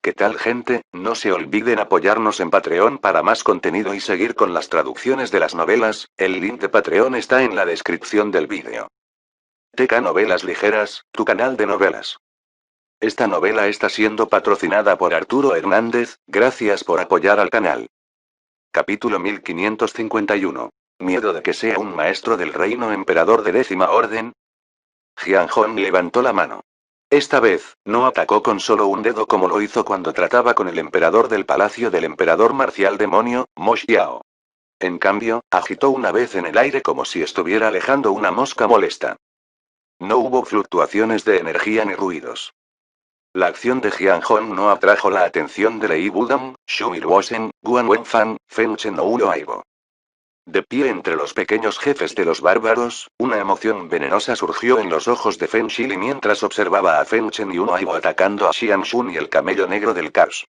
¿Qué tal, gente? No se olviden apoyarnos en Patreon para más contenido y seguir con las traducciones de las novelas. El link de Patreon está en la descripción del vídeo. TK Novelas Ligeras, tu canal de novelas. Esta novela está siendo patrocinada por Arturo Hernández. Gracias por apoyar al canal. Capítulo 1551. ¿Miedo de que sea un maestro del reino emperador de décima orden? Jian Hong levantó la mano. Esta vez, no atacó con solo un dedo como lo hizo cuando trataba con el emperador del palacio del emperador marcial demonio, Mo Xiao. En cambio, agitó una vez en el aire como si estuviera alejando una mosca molesta. No hubo fluctuaciones de energía ni ruidos. La acción de Jian Hong no atrajo la atención de Lei Wudong, Xu Ilwosen, Guan Wenfan, Feng Chen o Ulo Aibo. De pie entre los pequeños jefes de los bárbaros, una emoción venenosa surgió en los ojos de Feng Shili mientras observaba a Feng Chen y Uno Aibo atacando a Xian Shun y el camello negro del caos.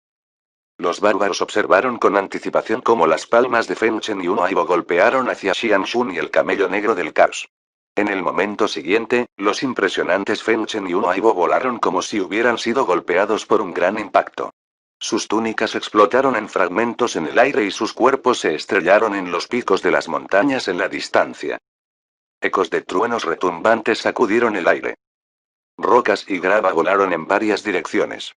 Los bárbaros observaron con anticipación cómo las palmas de Feng Chen y Uno Aibo golpearon hacia Xian Shun y el camello negro del caos. En el momento siguiente, los impresionantes Feng Chen y Uno Aibo volaron como si hubieran sido golpeados por un gran impacto. Sus túnicas explotaron en fragmentos en el aire y sus cuerpos se estrellaron en los picos de las montañas en la distancia. Ecos de truenos retumbantes sacudieron el aire. Rocas y grava volaron en varias direcciones.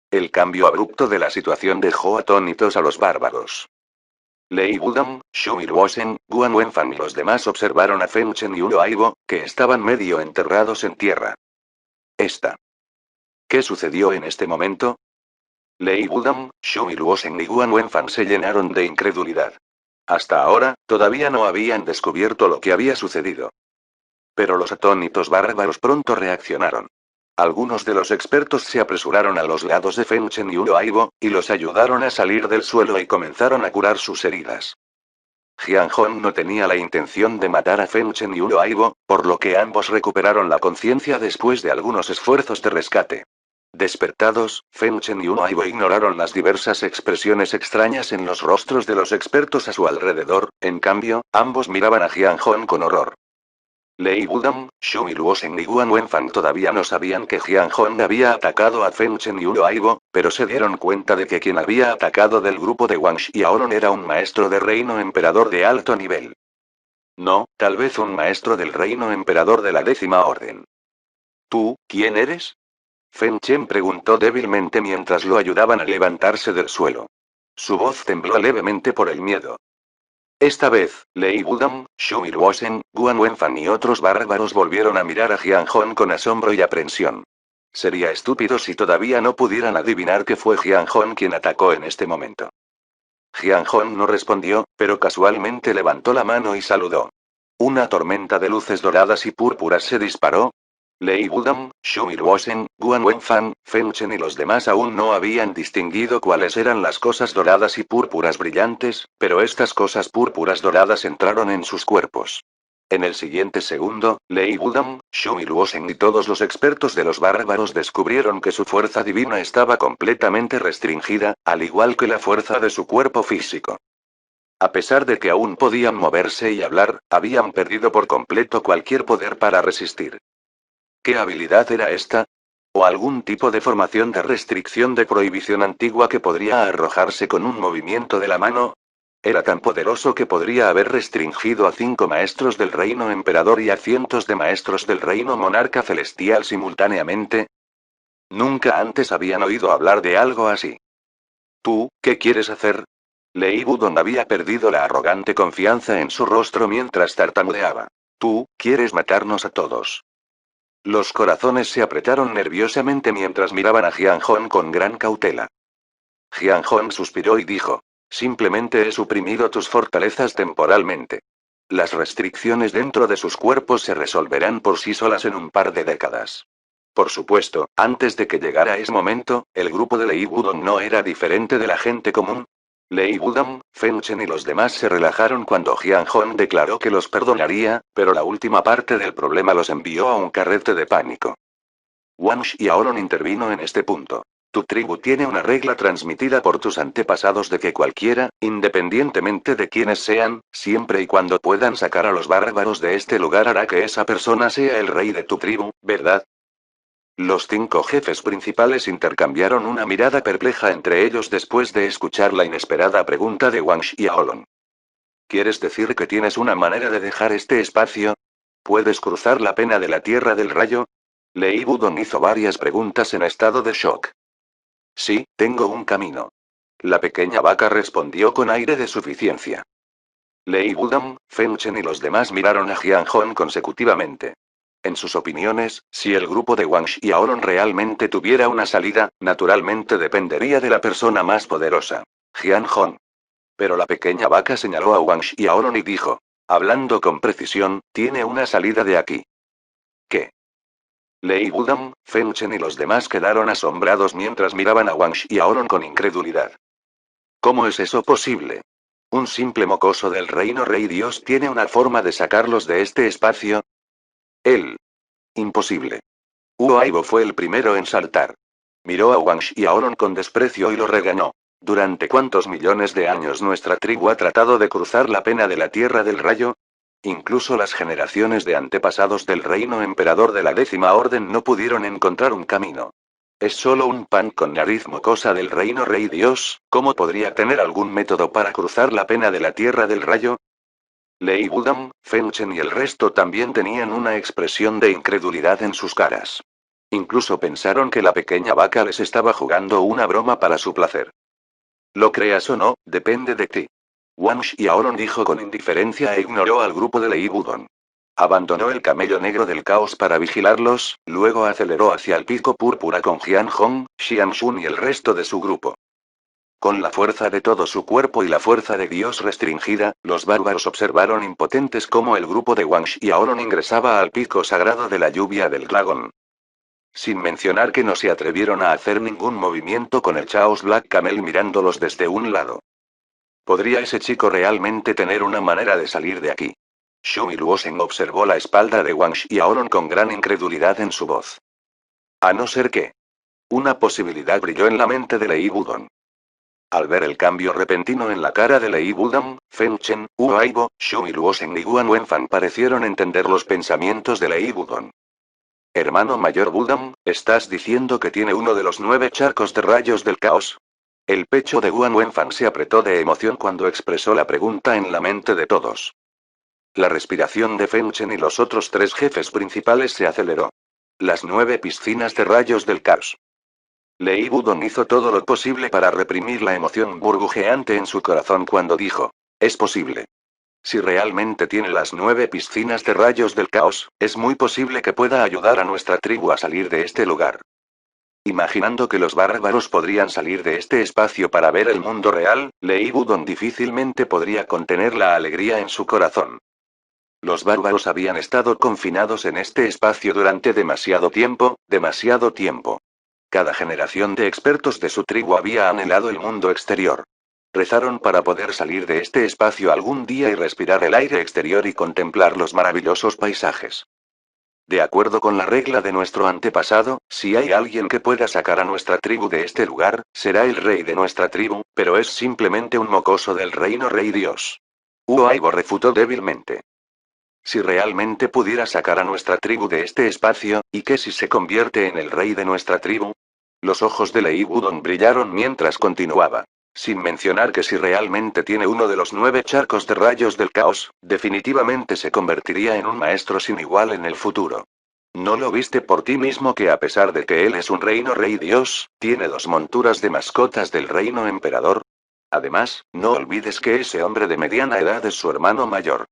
El cambio abrupto de la situación dejó atónitos a los bárbaros. Lei Wudong, Xu Ilwosen, Guan Wenfan y los demás observaron a Feng Chen y Ulo Aibo, que estaban medio enterrados en tierra. ¿Qué sucedió en este momento? Lei Wudong, Xu Ilwosen y Guan Wenfan se llenaron de incredulidad. Hasta ahora, todavía no habían descubierto lo que había sucedido. Pero los atónitos bárbaros pronto reaccionaron. Algunos de los expertos se apresuraron a los lados de Feng Chen y Ulo Aibo, y los ayudaron a salir del suelo y comenzaron a curar sus heridas. Jian Hong no tenía la intención de matar a Feng Chen y Ulo Aibo, por lo que ambos recuperaron la conciencia después de algunos esfuerzos de rescate. Despertados, Feng Chen y Uno Aibo ignoraron las diversas expresiones extrañas en los rostros de los expertos a su alrededor, en cambio, ambos miraban a Jian Hong con horror. Lei Wudong, Xu Ilwosen y Guan Wenfan todavía no sabían que Jian Hong había atacado a Feng Chen y Ulo Aibo, pero se dieron cuenta de que quien había atacado del grupo de Wang Xiaolong era un maestro de reino emperador de alto nivel. No, tal vez un maestro del reino emperador de la décima orden. ¿Tú, quién eres? Feng Chen preguntó débilmente mientras lo ayudaban a levantarse del suelo. Su voz tembló levemente por el miedo. Esta vez, Lei Wudong, Xu Ilwosen, Guan Wenfan y otros bárbaros volvieron a mirar a Jian Hong con asombro y aprensión. Sería estúpido si todavía no pudieran adivinar que fue Jian Hong quien atacó en este momento. Jian Hong no respondió, pero casualmente levantó la mano y saludó. Una tormenta de luces doradas y púrpuras se disparó. Lei Wudong, Xu Ilwosen, Guan Wenfan, Feng Chen y los demás aún no habían distinguido cuáles eran las cosas doradas y púrpuras brillantes, pero estas cosas púrpuras doradas entraron en sus cuerpos. En el siguiente segundo, Lei Wudong, Xu Ilwosen y todos los expertos de los bárbaros descubrieron que su fuerza divina estaba completamente restringida, al igual que la fuerza de su cuerpo físico. A pesar de que aún podían moverse y hablar, habían perdido por completo cualquier poder para resistir. ¿Qué habilidad era esta? ¿O algún tipo de formación de restricción de prohibición antigua que podría arrojarse con un movimiento de la mano? Era tan poderoso que podría haber restringido a 5 maestros del reino emperador y a cientos de maestros del reino monarca celestial simultáneamente. Nunca antes habían oído hablar de algo así. ¿Tú, qué quieres hacer? Lei Wudong había perdido la arrogante confianza en su rostro mientras tartamudeaba. Tú, quieres matarnos a todos. Los corazones se apretaron nerviosamente mientras miraban a Jian Hong con gran cautela. Jian Hong suspiró y dijo: simplemente he suprimido tus fortalezas temporalmente. Las restricciones dentro de sus cuerpos se resolverán por sí solas en un par de décadas. Por supuesto, antes de que llegara ese momento, el grupo de Lei Wudong no era diferente de la gente común. Lei Wudong, Feng Chen y los demás se relajaron cuando Jian Hong declaró que los perdonaría, pero la última parte del problema los envió a un carrete de pánico. Wang Xiaolong intervino en este punto. Tu tribu tiene una regla transmitida por tus antepasados de que cualquiera, independientemente de quiénes sean, siempre y cuando puedan sacar a los bárbaros de este lugar hará que esa persona sea el rey de tu tribu, ¿verdad? Los 5 jefes principales intercambiaron una mirada perpleja entre ellos después de escuchar la inesperada pregunta de Wang Xiaolong. ¿Quieres decir que tienes una manera de dejar este espacio? ¿Puedes cruzar la pena de la Tierra del Rayo? Lei Wudong hizo varias preguntas en estado de shock. Sí, tengo un camino. La pequeña vaca respondió con aire de suficiencia. Lei Wudong, Feng Chen y los demás miraron a Jian Hong consecutivamente. En sus opiniones, si el grupo de Wang Xiaolong realmente tuviera una salida, naturalmente dependería de la persona más poderosa, Jian Hong. Pero la pequeña vaca señaló a Wang Xiaolong y dijo, hablando con precisión, tiene una salida de aquí. ¿Qué? Lei Wudong, Feng Chen y los demás quedaron asombrados mientras miraban a Wang Xiaolong con incredulidad. ¿Cómo es eso posible? ¿Un simple mocoso del reino rey Dios tiene una forma de sacarlos de este espacio? Él. Imposible. Huo Aibo fue el primero en saltar. Miró a Wang Xiaolong con desprecio y lo regañó. ¿Durante cuántos millones de años nuestra tribu ha tratado de cruzar la pena de la Tierra del Rayo? Incluso las generaciones de antepasados del reino emperador de la 10ª orden no pudieron encontrar un camino. Es solo un pan con nariz mocosa del reino rey Dios, ¿cómo podría tener algún método para cruzar la pena de la Tierra del Rayo? Lei Wudong, Feng Chen y el resto también tenían una expresión de incredulidad en sus caras. Incluso pensaron que la pequeña vaca les estaba jugando una broma para su placer. Lo creas o no, depende de ti. Wang Xiaolong dijo con indiferencia e ignoró al grupo de Lei Wudong. Abandonó el camello negro del caos para vigilarlos, luego aceleró hacia el pico púrpura con Jian Hong, Xian Shun y el resto de su grupo. Con la fuerza de todo su cuerpo y la fuerza de Dios restringida, los bárbaros observaron impotentes cómo el grupo de Wang Xiaolong ingresaba al pico sagrado de la lluvia del dragón. Sin mencionar que no se atrevieron a hacer ningún movimiento con el Chaos Black Camel mirándolos desde un lado. ¿Podría ese chico realmente tener una manera de salir de aquí? Xu Luosheng observó la espalda de Wang Xiaolong con gran incredulidad en su voz. A no ser que. Una posibilidad brilló en la mente de Lei Wudong. Al ver el cambio repentino en la cara de Lei Wudong, Feng Chen, Huo Aibo, Xu Luosheng y Guan Wenfan parecieron entender los pensamientos de Lei Wudong. Hermano mayor Wudong, ¿estás diciendo que tiene uno de los 9 charcos de rayos del caos? El pecho de Guan Wenfan se apretó de emoción cuando expresó la pregunta en la mente de todos. La respiración de Feng Chen y los otros 3 jefes principales se aceleró. Las 9 piscinas de rayos del caos. Lei Wudong hizo todo lo posible para reprimir la emoción burbujeante en su corazón cuando dijo, es posible. Si realmente tiene las 9 piscinas de rayos del caos, es muy posible que pueda ayudar a nuestra tribu a salir de este lugar. Imaginando que los bárbaros podrían salir de este espacio para ver el mundo real, Lei Wudong difícilmente podría contener la alegría en su corazón. Los bárbaros habían estado confinados en este espacio durante demasiado tiempo, demasiado tiempo. Cada generación de expertos de su tribu había anhelado el mundo exterior. Rezaron para poder salir de este espacio algún día y respirar el aire exterior y contemplar los maravillosos paisajes. De acuerdo con la regla de nuestro antepasado, si hay alguien que pueda sacar a nuestra tribu de este lugar, será el rey de nuestra tribu, pero es simplemente un mocoso del reino rey Dios. Huo Aibo refutó débilmente. Si realmente pudiera sacar a nuestra tribu de este espacio, ¿y qué si se convierte en el rey de nuestra tribu? Los ojos de Lei Wudong brillaron mientras continuaba. Sin mencionar que si realmente tiene uno de los 9 charcos de rayos del caos, definitivamente se convertiría en un maestro sin igual en el futuro. ¿No lo viste por ti mismo que a pesar de que él es un reino rey Dios, tiene 2 monturas de mascotas del reino emperador? Además, no olvides que ese hombre de mediana edad es su hermano mayor.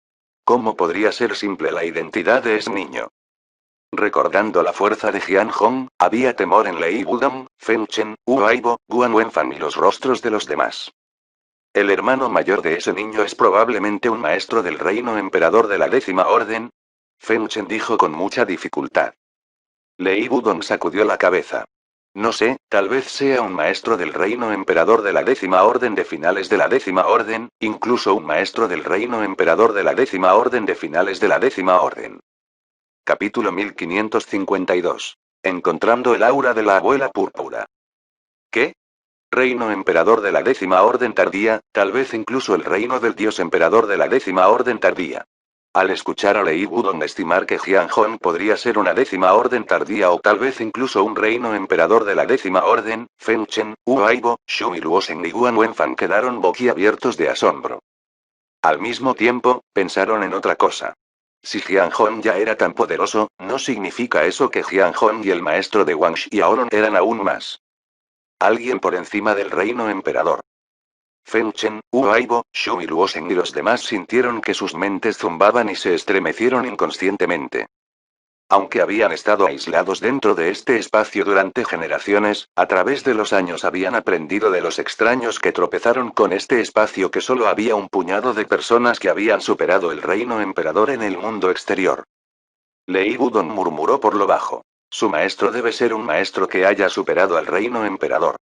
¿Cómo podría ser simple la identidad de ese niño? Recordando la fuerza de Jian Hong, había temor en Lei Wudong, Feng Chen, Huo Aibo, Guan Wenfan y los rostros de los demás. El hermano mayor de ese niño es probablemente un maestro del reino emperador de la 10ª orden. Feng Chen dijo con mucha dificultad. Lei Wudong sacudió la cabeza. No sé, tal vez sea un maestro del reino emperador de la 10ª orden de finales de la 10ª orden, incluso un maestro del reino emperador de la 10ª orden de finales de la 10ª orden. Capítulo 1552. Encontrando el aura de la abuela púrpura. ¿Qué? Reino emperador de la 10ª orden tardía, tal vez incluso el reino del dios emperador de la 10ª orden tardía. Al escuchar a Lei Wudong estimar que Jian Hong podría ser una décima orden tardía o tal vez incluso un reino emperador de la décima orden, Feng Chen, Wu Aibo, Xu Luoseng y Guan Wenfan quedaron boquiabiertos de asombro. Al mismo tiempo, pensaron en otra cosa. Si Jian Hong ya era tan poderoso, ¿no significa eso que Jian Hong y el maestro de Wang Xiaolong eran aún más? Alguien por encima del reino emperador. Feng Chen, Wu Aibo, Xu Luoseng y los demás sintieron que sus mentes zumbaban y se estremecieron inconscientemente. Aunque habían estado aislados dentro de este espacio durante generaciones, a través de los años habían aprendido de los extraños que tropezaron con este espacio que solo había un puñado de personas que habían superado el reino emperador en el mundo exterior. Lei Wudong murmuró por lo bajo. Su maestro debe ser un maestro que haya superado al reino emperador.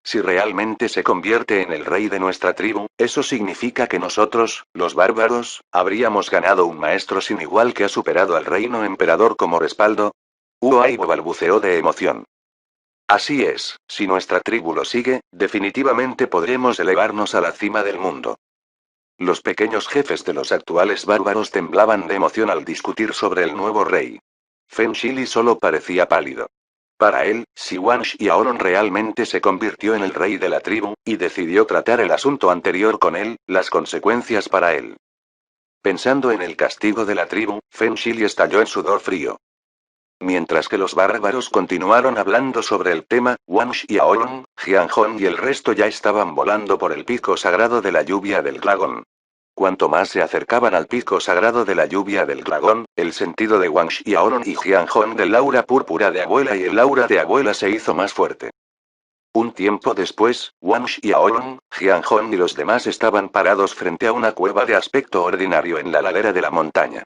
Si realmente se convierte en el rey de nuestra tribu, eso significa que nosotros, los bárbaros, habríamos ganado un maestro sin igual que ha superado al reino emperador como respaldo. Uaibo balbuceó de emoción. Así es, si nuestra tribu lo sigue, definitivamente podremos elevarnos a la cima del mundo. Los pequeños jefes de los actuales bárbaros temblaban de emoción al discutir sobre el nuevo rey. Feng Shili solo parecía pálido. Para él, si Wang Xiaolong realmente se convirtió en el rey de la tribu, y decidió tratar el asunto anterior con él, las consecuencias para él. Pensando en el castigo de la tribu, Feng Shili estalló en sudor frío. Mientras que los bárbaros continuaron hablando sobre el tema, Wang Xiaolong, Jian Hong y el resto ya estaban volando por el pico sagrado de la lluvia del dragón. Cuanto más se acercaban al pico sagrado de la lluvia del dragón, el sentido de Wang Xiaolong y Jian Hong del aura púrpura de abuela y el aura de abuela se hizo más fuerte. Un tiempo después, Wang Xiaolong, Jian Hong y los demás estaban parados frente a una cueva de aspecto ordinario en la ladera de la montaña.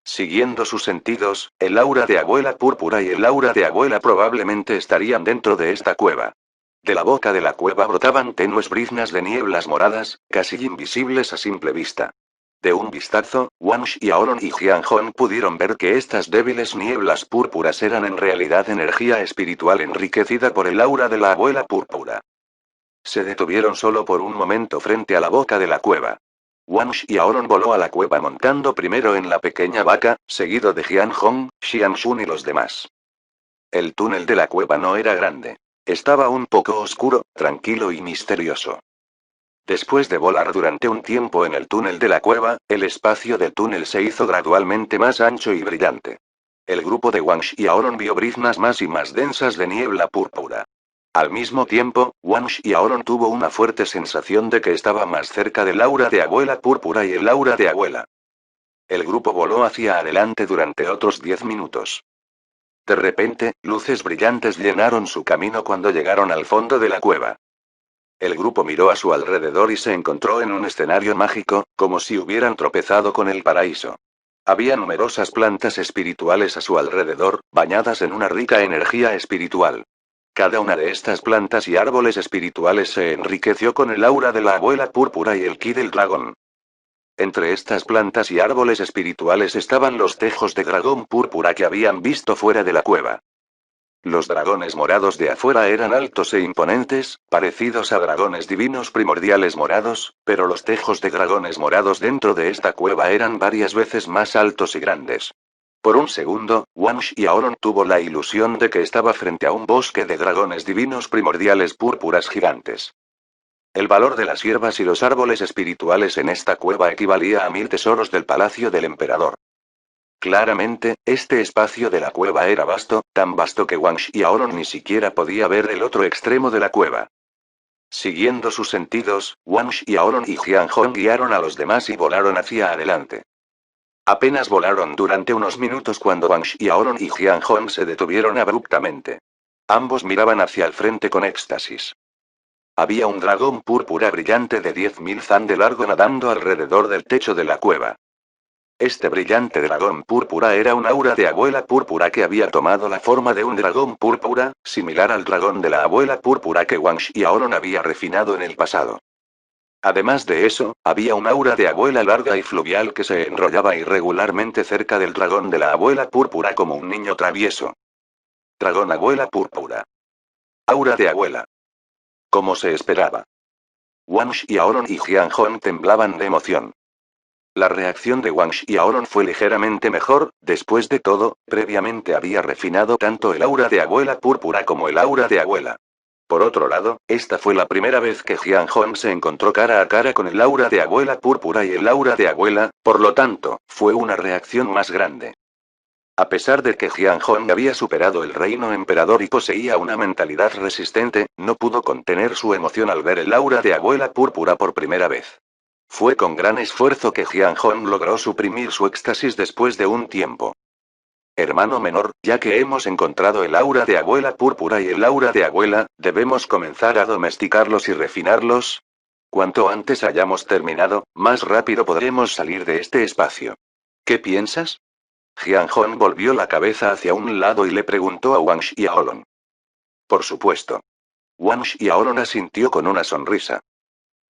Siguiendo sus sentidos, el aura de abuela púrpura y el aura de abuela probablemente estarían dentro de esta cueva. De la boca de la cueva brotaban tenues briznas de nieblas moradas, casi invisibles a simple vista. De un vistazo, Wang Xiaolong y Jian Hong pudieron ver que estas débiles nieblas púrpuras eran en realidad energía espiritual enriquecida por el aura de la abuela púrpura. Se detuvieron solo por un momento frente a la boca de la cueva. Wang Xiaolong voló a la cueva montando primero en la pequeña vaca, seguido de Jian Hong, Xian Shun y los demás. El túnel de la cueva no era grande. Estaba un poco oscuro, tranquilo y misterioso. Después de volar durante un tiempo en el túnel de la cueva, el espacio del túnel se hizo gradualmente más ancho y brillante. El grupo de Wang Xiaolong vio briznas más y más densas de niebla púrpura. Al mismo tiempo, Wang Xiaolong tuvo una fuerte sensación de que estaba más cerca del aura de abuela púrpura y el aura de abuela. El grupo voló hacia adelante durante otros 10 minutos. De repente, luces brillantes llenaron su camino cuando llegaron al fondo de la cueva. El grupo miró a su alrededor y se encontró en un escenario mágico, como si hubieran tropezado con el paraíso. Había numerosas plantas espirituales a su alrededor, bañadas en una rica energía espiritual. Cada una de estas plantas y árboles espirituales se enriqueció con el aura de la abuela púrpura y el ki del dragón. Entre estas plantas y árboles espirituales estaban los tejos de dragón púrpura que habían visto fuera de la cueva. Los dragones morados de afuera eran altos e imponentes, parecidos a dragones divinos primordiales morados, pero los tejos de dragones morados dentro de esta cueva eran varias veces más altos y grandes. Por un segundo, Wang Xiaolong tuvo la ilusión de que estaba frente a un bosque de dragones divinos primordiales púrpuras gigantes. El valor de las hierbas y los árboles espirituales en esta cueva equivalía a 1000 tesoros del palacio del emperador. Claramente, este espacio de la cueva era vasto, tan vasto que Wang Xiaolong ni siquiera podía ver el otro extremo de la cueva. Siguiendo sus sentidos, Wang Xiaolong y Jian Hong guiaron a los demás y volaron hacia adelante. Apenas volaron durante unos minutos cuando Wang Xiaolong y Jian Hong se detuvieron abruptamente. Ambos miraban hacia el frente con éxtasis. Había un dragón púrpura brillante de 10.000 zan de largo nadando alrededor del techo de la cueva. Este brillante dragón púrpura era un aura de abuela púrpura que había tomado la forma de un dragón púrpura, similar al dragón de la abuela púrpura que Wang Xiaolong había refinado en el pasado. Además de eso, había un aura de abuela larga y fluvial que se enrollaba irregularmente cerca del dragón de la abuela púrpura como un niño travieso. Dragón abuela púrpura. Aura de abuela. Como se esperaba. Wang Xiaolong y Jian Hong temblaban de emoción. La reacción de Wang Xiaolong fue ligeramente mejor, después de todo, previamente había refinado tanto el aura de abuela púrpura como el aura de abuela. Por otro lado, esta fue la primera vez que Jian Hong se encontró cara a cara con el aura de abuela púrpura y el aura de abuela, por lo tanto, fue una reacción más grande. A pesar de que Jian Hong había superado el reino emperador y poseía una mentalidad resistente, no pudo contener su emoción al ver el aura de abuela púrpura por primera vez. Fue con gran esfuerzo que Jian Hong logró suprimir su éxtasis después de un tiempo. Hermano menor, ya que hemos encontrado el aura de abuela púrpura y el aura de abuela, ¿debemos comenzar a domesticarlos y refinarlos? Cuanto antes hayamos terminado, más rápido podremos salir de este espacio. ¿Qué piensas? Jian Hong volvió la cabeza hacia un lado y le preguntó a Wang Xiaolong. Por supuesto. Wang Xiaolong asintió con una sonrisa.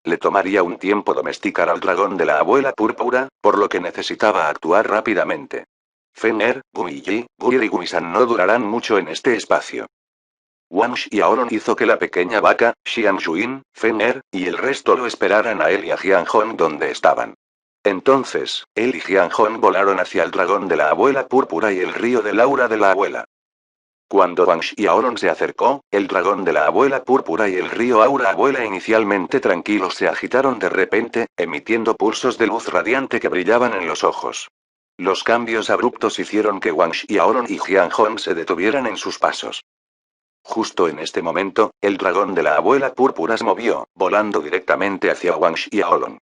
Le tomaría un tiempo domesticar al dragón de la abuela púrpura, por lo que necesitaba actuar rápidamente. Fen'er, Guiyi, Guir y Guisan no durarán mucho en este espacio. Wang Xiaolong hizo que la pequeña vaca, Xiangshuin, Fen'er, y el resto lo esperaran a él y a Jian Hong donde estaban. Entonces, él y Jian Hong volaron hacia el dragón de la abuela púrpura y el río del aura de la abuela. Cuando Wang Xiaolong se acercó, el dragón de la abuela púrpura y el río aura abuela inicialmente tranquilos se agitaron de repente, emitiendo pulsos de luz radiante que brillaban en los ojos. Los cambios abruptos hicieron que Wang Xiaolong y Jian Hong se detuvieran en sus pasos. Justo en este momento, el dragón de la abuela púrpura se movió, volando directamente hacia Wang Xiaolong.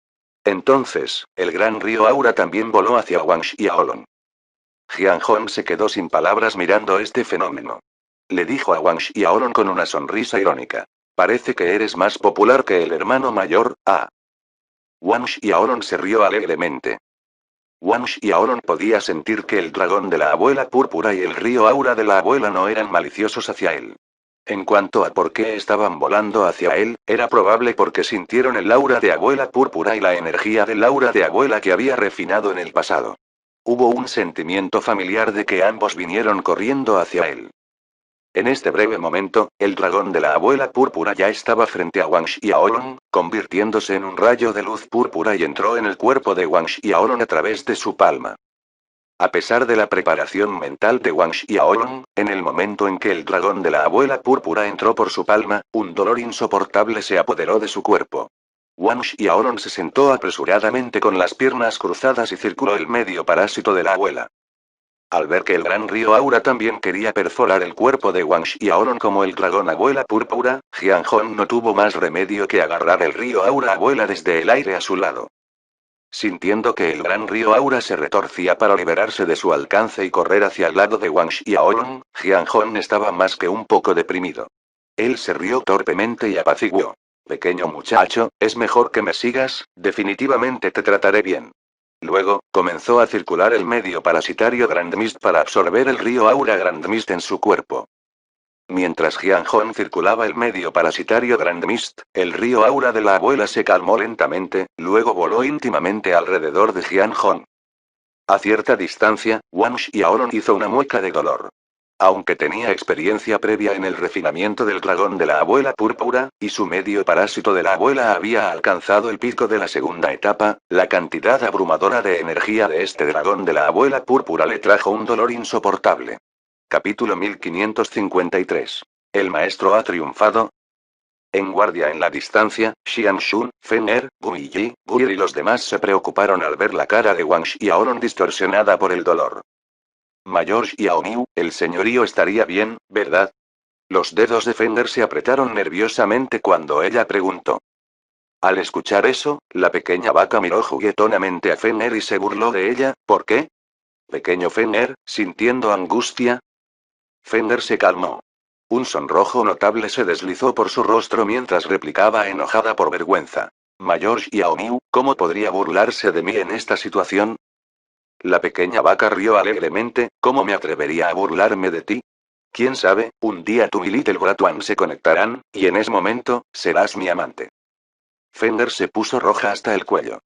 Entonces, el gran río Aura también voló hacia Wang Xiaolong. Jian Hong se quedó sin palabras mirando este fenómeno. Le dijo a Wang Xiaolong con una sonrisa irónica. Parece que eres más popular que el hermano mayor, ah. Wang Xiaolong se rió alegremente. Wang Xiaolong podía sentir que el dragón de la abuela púrpura y el río Aura de la abuela no eran maliciosos hacia él. En cuanto a por qué estaban volando hacia él, era probable porque sintieron el aura de abuela púrpura y la energía del aura de abuela que había refinado en el pasado. Hubo un sentimiento familiar de que ambos vinieron corriendo hacia él. En este breve momento, el dragón de la abuela púrpura ya estaba frente a Wang Xiaolong, convirtiéndose en un rayo de luz púrpura y entró en el cuerpo de Wang Xiaolong a través de su palma. A pesar de la preparación mental de Wang Xiaolong, en el momento en que el dragón de la abuela púrpura entró por su palma, un dolor insoportable se apoderó de su cuerpo. Wang Xiaolong se sentó apresuradamente con las piernas cruzadas y circuló el medio parásito de la abuela. Al ver que el gran río Aura también quería perforar el cuerpo de Wang Xiaolong como el dragón abuela púrpura, Jian Hong no tuvo más remedio que agarrar el río Aura abuela desde el aire a su lado. Sintiendo que el gran río Aura se retorcía para liberarse de su alcance y correr hacia el lado de Wang Xiaolong, Jian Hong estaba más que un poco deprimido. Él se rió torpemente y apaciguó. Pequeño muchacho, es mejor que me sigas, definitivamente te trataré bien. Luego, comenzó a circular el medio parasitario Grand Mist para absorber el río Aura Grand Mist en su cuerpo. Mientras Jian Hong circulaba el medio parasitario Grand Mist, el río Aura de la abuela se calmó lentamente, luego voló íntimamente alrededor de Jian Hong. A cierta distancia, Wang Xiaolong hizo una mueca de dolor. Aunque tenía experiencia previa en el refinamiento del dragón de la abuela púrpura, y su medio parásito de la abuela había alcanzado el pico de la segunda etapa, la cantidad abrumadora de energía de este dragón de la abuela púrpura le trajo un dolor insoportable. Capítulo 1553. ¿El maestro ha triunfado? En guardia en la distancia, Xianxun, Fen'er, Guiyi, Guir y los demás se preocuparon al ver la cara de Wang Xiaolong distorsionada por el dolor. Mayor Xiaomiu, el señorío estaría bien, ¿verdad? Los dedos de Fen'er se apretaron nerviosamente cuando ella preguntó. Al escuchar eso, la pequeña vaca miró juguetonamente a Fen'er y se burló de ella. ¿Por qué? Pequeño Fen'er, sintiendo angustia. Fen'er se calmó. Un sonrojo notable se deslizó por su rostro mientras replicaba enojada por vergüenza. Mayor Xiaomiu, ¿cómo podría burlarse de mí en esta situación? La pequeña vaca rió alegremente. ¿Cómo me atrevería a burlarme de ti? Quién sabe, un día tú y Little Bratuan se conectarán, y en ese momento, serás mi amante. Fen'er se puso roja hasta el cuello.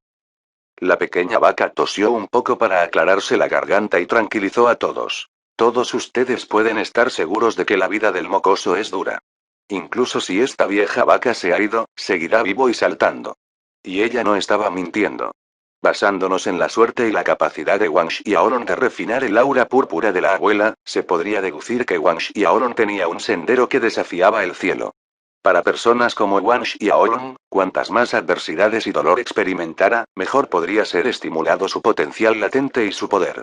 La pequeña vaca tosió un poco para aclararse la garganta y tranquilizó a todos. Todos ustedes pueden estar seguros de que la vida del mocoso es dura. Incluso si esta vieja vaca se ha ido, seguirá vivo y saltando. Y ella no estaba mintiendo. Basándonos en la suerte y la capacidad de Wang Xiaolong de refinar el aura púrpura de la abuela, se podría deducir que Wang Xiaolong tenía un sendero que desafiaba el cielo. Para personas como Wang Xiaolong, cuantas más adversidades y dolor experimentara, mejor podría ser estimulado su potencial latente y su poder.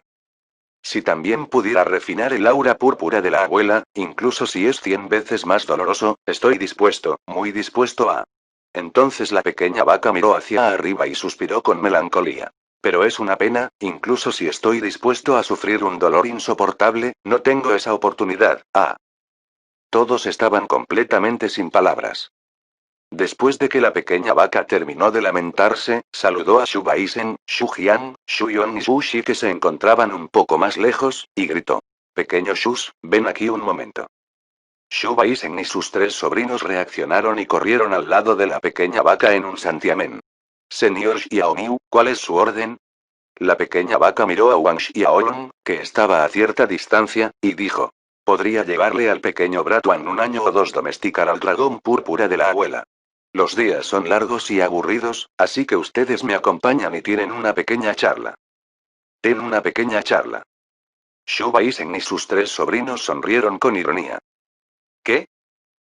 Si también pudiera refinar el aura púrpura de la abuela, incluso si es 100 veces más doloroso, estoy dispuesto, muy dispuesto a... Entonces la pequeña vaca miró hacia arriba y suspiró con melancolía. Pero es una pena, incluso si estoy dispuesto a sufrir un dolor insoportable, no tengo esa oportunidad. Ah. Todos estaban completamente sin palabras. Después de que la pequeña vaca terminó de lamentarse, saludó a Shu Baisen, Shu Jian, Shu Yon y Shu Shi que se encontraban un poco más lejos, y gritó. Pequeño Shus, ven aquí un momento. Shu Baisen y sus 3 sobrinos reaccionaron y corrieron al lado de la pequeña vaca en un santiamén. Señor Xiaomiu, ¿cuál es su orden? La pequeña vaca miró a Wang Xiaolong, que estaba a cierta distancia, y dijo. Podría llevarle al pequeño Bratuan un año o dos domesticar al dragón púrpura de la abuela. Los días son largos y aburridos, así que ustedes me acompañan y tienen una pequeña charla. Ten una pequeña charla. Shu Baisen y sus 3 sobrinos sonrieron con ironía. ¿Qué?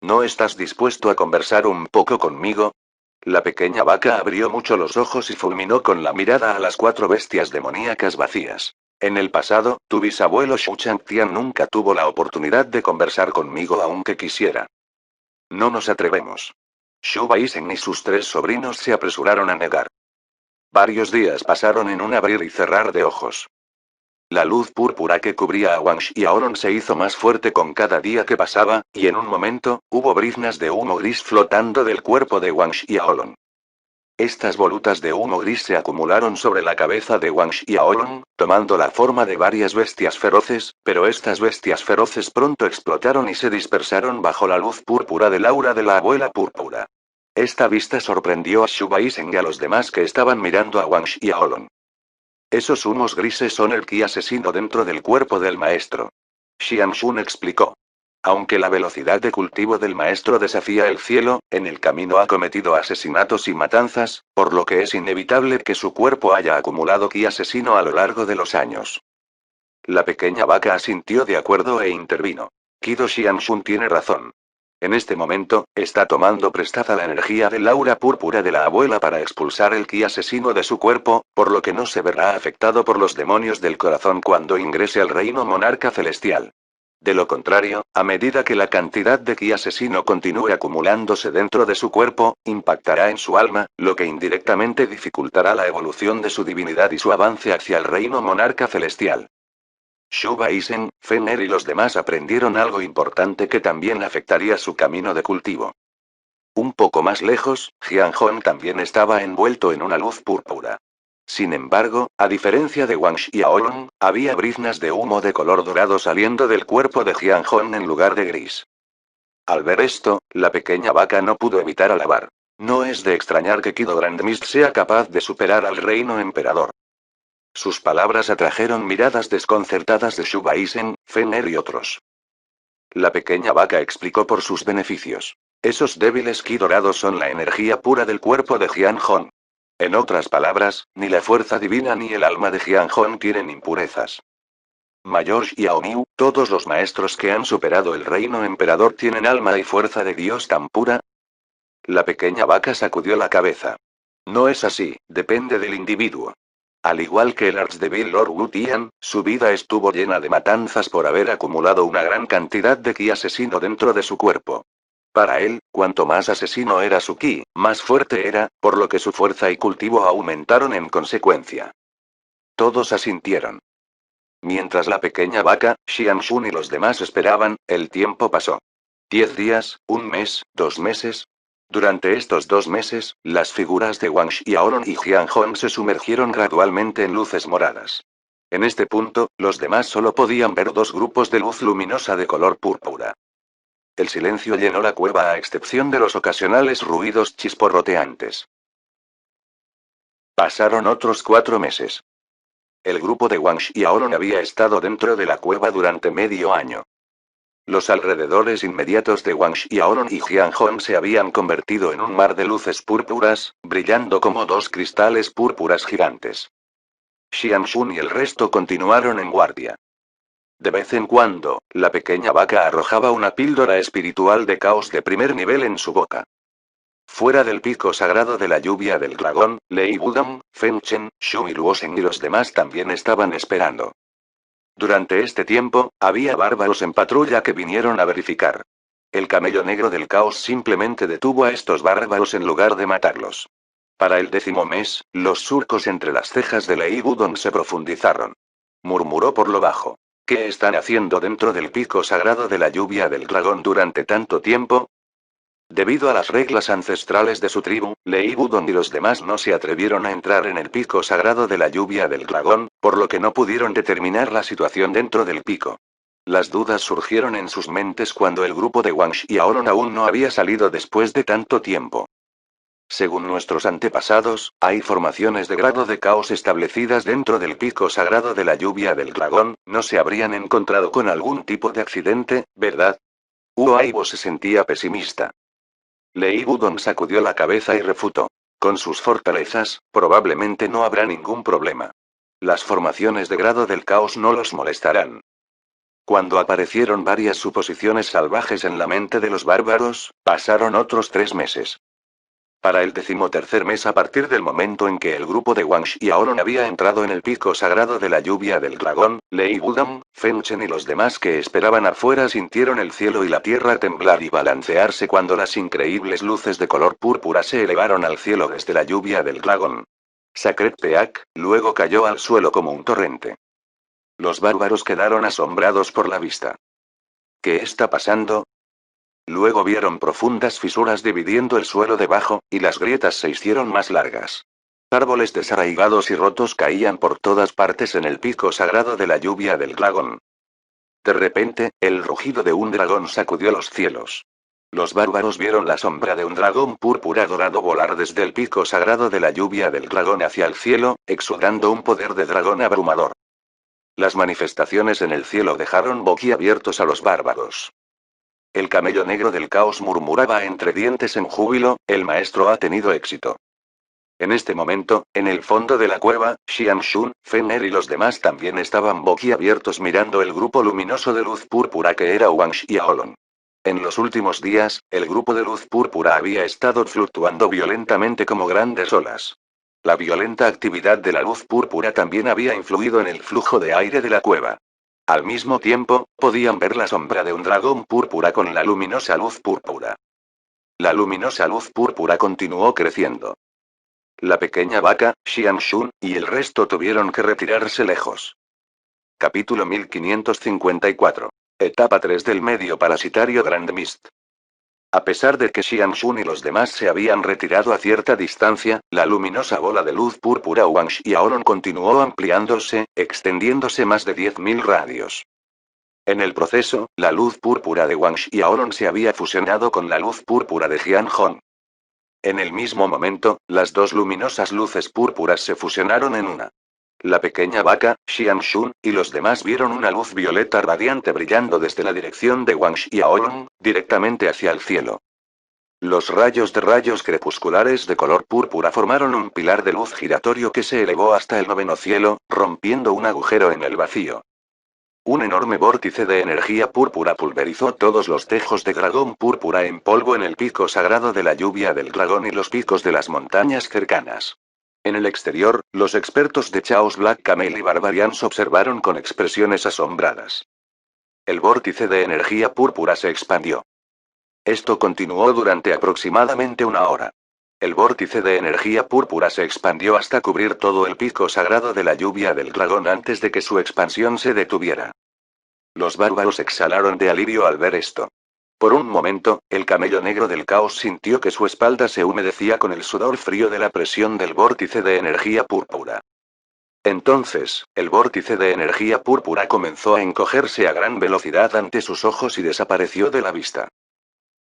¿No estás dispuesto a conversar un poco conmigo? La pequeña vaca abrió mucho los ojos y fulminó con la mirada a las 4 bestias demoníacas vacías. En el pasado, tu bisabuelo Shu Changtian nunca tuvo la oportunidad de conversar conmigo aunque quisiera. No nos atrevemos. Shu Baisen y sus 3 sobrinos se apresuraron a negar. Varios días pasaron en un abrir y cerrar de ojos. La luz púrpura que cubría a Wang Xiaolong se hizo más fuerte con cada día que pasaba, y en un momento, hubo briznas de humo gris flotando del cuerpo de Wang Xiaolong. Estas volutas de humo gris se acumularon sobre la cabeza de Wang Xiaolong, tomando la forma de varias bestias feroces, pero estas bestias feroces pronto explotaron y se dispersaron bajo la luz púrpura del aura de la abuela púrpura. Esta vista sorprendió a Shu Baisen y a los demás que estaban mirando a Wang Xiaolong. Esos humos grises son el ki asesino dentro del cuerpo del maestro. Xian Shun explicó. Aunque la velocidad de cultivo del maestro desafía el cielo, en el camino ha cometido asesinatos y matanzas, por lo que es inevitable que su cuerpo haya acumulado ki asesino a lo largo de los años. La pequeña vaca asintió de acuerdo e intervino. Kido Xian Shun tiene razón. En este momento, está tomando prestada la energía del aura púrpura de la abuela para expulsar el ki asesino de su cuerpo, por lo que no se verá afectado por los demonios del corazón cuando ingrese al reino monarca celestial. De lo contrario, a medida que la cantidad de ki asesino continúe acumulándose dentro de su cuerpo, impactará en su alma, lo que indirectamente dificultará la evolución de su divinidad y su avance hacia el reino monarca celestial. Shu Baisen, Fener y los demás aprendieron algo importante que también afectaría su camino de cultivo. Un poco más lejos, Jian Hong también estaba envuelto en una luz púrpura. Sin embargo, a diferencia de Wang Xiaolong, había briznas de humo de color dorado saliendo del cuerpo de Jian Hong en lugar de gris. Al ver esto, la pequeña vaca no pudo evitar alabar. No es de extrañar que Kido Grandmist sea capaz de superar al reino emperador. Sus palabras atrajeron miradas desconcertadas de Shu Baisen, Fener y otros. La pequeña vaca explicó por sus beneficios. Esos débiles ki dorados son la energía pura del cuerpo de Jian Hong. En otras palabras, ni la fuerza divina ni el alma de Jian Hong tienen impurezas. Mayor Xiaomiu, todos los maestros que han superado el reino emperador tienen alma y fuerza de Dios tan pura. La pequeña vaca sacudió la cabeza. No es así, depende del individuo. Al igual que el archdevil Lord Wu Tian, su vida estuvo llena de matanzas por haber acumulado una gran cantidad de ki asesino dentro de su cuerpo. Para él, cuanto más asesino era su ki, más fuerte era, por lo que su fuerza y cultivo aumentaron en consecuencia. Todos asintieron. Mientras la pequeña vaca, Xian Shun y los demás esperaban, el tiempo pasó. 10 días, un mes, 2 meses. Durante estos 2 meses, las figuras de Wang Xiaolong y Jian Hong se sumergieron gradualmente en luces moradas. En este punto, los demás solo podían ver 2 grupos de luz luminosa de color púrpura. El silencio llenó la cueva a excepción de los ocasionales ruidos chisporroteantes. Pasaron otros 4 meses. El grupo de Wang Xiaolong había estado dentro de la cueva durante medio año. Los alrededores inmediatos de Wang Xiaolong y Jian Hong se habían convertido en un mar de luces púrpuras, brillando como dos cristales púrpuras gigantes. Xian Shun y el resto continuaron en guardia. De vez en cuando, la pequeña vaca arrojaba una píldora espiritual de caos de primer nivel en su boca. Fuera del pico sagrado de la lluvia del dragón, Lei Wudong, Feng Chen, Xu y Luosen y los demás también estaban esperando. Durante este tiempo, había bárbaros en patrulla que vinieron a verificar. El camello negro del caos simplemente detuvo a estos bárbaros en lugar de matarlos. Para el 10º mes, los surcos entre las cejas de Lei Wudong se profundizaron. Murmuró por lo bajo. ¿Qué están haciendo dentro del pico sagrado de la lluvia del dragón durante tanto tiempo? Debido a las reglas ancestrales de su tribu, Lei Wudong y los demás no se atrevieron a entrar en el pico sagrado de la lluvia del dragón, por lo que no pudieron determinar la situación dentro del pico. Las dudas surgieron en sus mentes cuando el grupo de Wang Xiaolong aún no había salido después de tanto tiempo. Según nuestros antepasados, hay formaciones de grado de caos establecidas dentro del pico sagrado de la lluvia del dragón, no se habrían encontrado con algún tipo de accidente, ¿verdad? Huo Aibo se sentía pesimista. Lei Wudong sacudió la cabeza y refutó. Con sus fortalezas, probablemente no habrá ningún problema. Las formaciones de grado del caos no los molestarán. Cuando aparecieron varias suposiciones salvajes en la mente de los bárbaros, pasaron otros 3 meses. Para el 13º mes a partir del momento en que el grupo de Wang Xiaolong había entrado en el pico sagrado de la lluvia del dragón, Lei Wudong, Feng Chen y los demás que esperaban afuera sintieron el cielo y la tierra temblar y balancearse cuando las increíbles luces de color púrpura se elevaron al cielo desde la lluvia del dragón. Sacred Peak, luego cayó al suelo como un torrente. Los bárbaros quedaron asombrados por la vista. ¿Qué está pasando? Luego vieron profundas fisuras dividiendo el suelo debajo, y las grietas se hicieron más largas. Árboles desarraigados y rotos caían por todas partes en el pico sagrado de la lluvia del dragón. De repente, el rugido de un dragón sacudió los cielos. Los bárbaros vieron la sombra de un dragón púrpura dorado volar desde el pico sagrado de la lluvia del dragón hacia el cielo, exudando un poder de dragón abrumador. Las manifestaciones en el cielo dejaron boquiabiertos a los bárbaros. El camello negro del caos murmuraba entre dientes en júbilo, el maestro ha tenido éxito. En este momento, en el fondo de la cueva, Xian Shun, Feng Er y los demás también estaban boquiabiertos mirando el grupo luminoso de luz púrpura que era Wang Xiaolong. En los últimos días, el grupo de luz púrpura había estado fluctuando violentamente como grandes olas. La violenta actividad de la luz púrpura también había influido en el flujo de aire de la cueva. Al mismo tiempo, podían ver la sombra de un dragón púrpura con la luminosa luz púrpura. La luminosa luz púrpura continuó creciendo. La pequeña vaca, Xian Shun, y el resto tuvieron que retirarse lejos. Capítulo 1554. Etapa 3 del medio parasitario Grand Mist. A pesar de que Xian Shun y los demás se habían retirado a cierta distancia, la luminosa bola de luz púrpura Wang Xiaolong continuó ampliándose, extendiéndose más de 10.000 radios. En el proceso, la luz púrpura de Wang Xiaolong se había fusionado con la luz púrpura de Jian Hong. En el mismo momento, las dos luminosas luces púrpuras se fusionaron en una. La pequeña vaca, Xian Shun, y los demás vieron una luz violeta radiante brillando desde la dirección de Wang Xiaolong, directamente hacia el cielo. Los rayos de rayos crepusculares de color púrpura formaron un pilar de luz giratorio que se elevó hasta el 9º cielo, rompiendo un agujero en el vacío. Un enorme vórtice de energía púrpura pulverizó todos los tejos de dragón púrpura en polvo en el pico sagrado de la lluvia del dragón y los picos de las montañas cercanas. En el exterior, los expertos de Chaos Black Camel y Barbarians observaron con expresiones asombradas. El vórtice de energía púrpura se expandió. Esto continuó durante aproximadamente una hora. El vórtice de energía púrpura se expandió hasta cubrir todo el pico sagrado de la lluvia del dragón antes de que su expansión se detuviera. Los bárbaros exhalaron de alivio al ver esto. Por un momento, el camello negro del caos sintió que su espalda se humedecía con el sudor frío de la presión del vórtice de energía púrpura. Entonces, el vórtice de energía púrpura comenzó a encogerse a gran velocidad ante sus ojos y desapareció de la vista.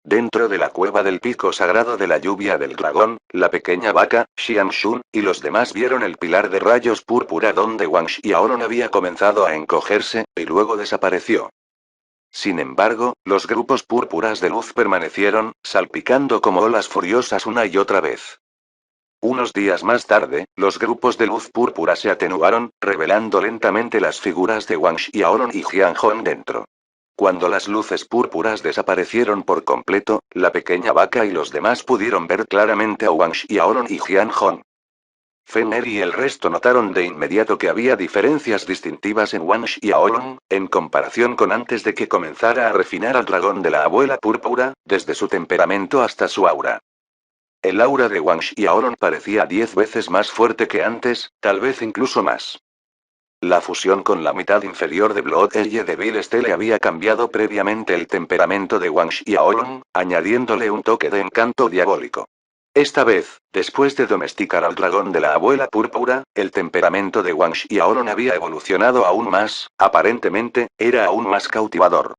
Dentro de la cueva del pico sagrado de la lluvia del dragón, la pequeña vaca, Xian Shun, y los demás vieron el pilar de rayos púrpura donde Wang Xiaolong había comenzado a encogerse, y luego desapareció. Sin embargo, los grupos púrpuras de luz permanecieron, salpicando como olas furiosas una y otra vez. Unos días más tarde, los grupos de luz púrpura se atenuaron, revelando lentamente las figuras de Wang Xiaolong y Jian Hong dentro. Cuando las luces púrpuras desaparecieron por completo, la pequeña vaca y los demás pudieron ver claramente a Wang Xiaolong y Jian Hong. Fenner y el resto notaron de inmediato que había diferencias distintivas en Wang Xiaolong, en comparación con antes de que comenzara a refinar al dragón de la abuela púrpura, desde su temperamento hasta su aura. El aura de Wang Xiaolong parecía 10 veces más fuerte que antes, tal vez incluso más. La fusión con la mitad inferior de Blood Eye de Bill Stele había cambiado previamente el temperamento de Wang Xiaolong, añadiéndole un toque de encanto diabólico. Esta vez, después de domesticar al dragón de la abuela púrpura, el temperamento de Wang Xiaolong había evolucionado aún más, aparentemente, era aún más cautivador.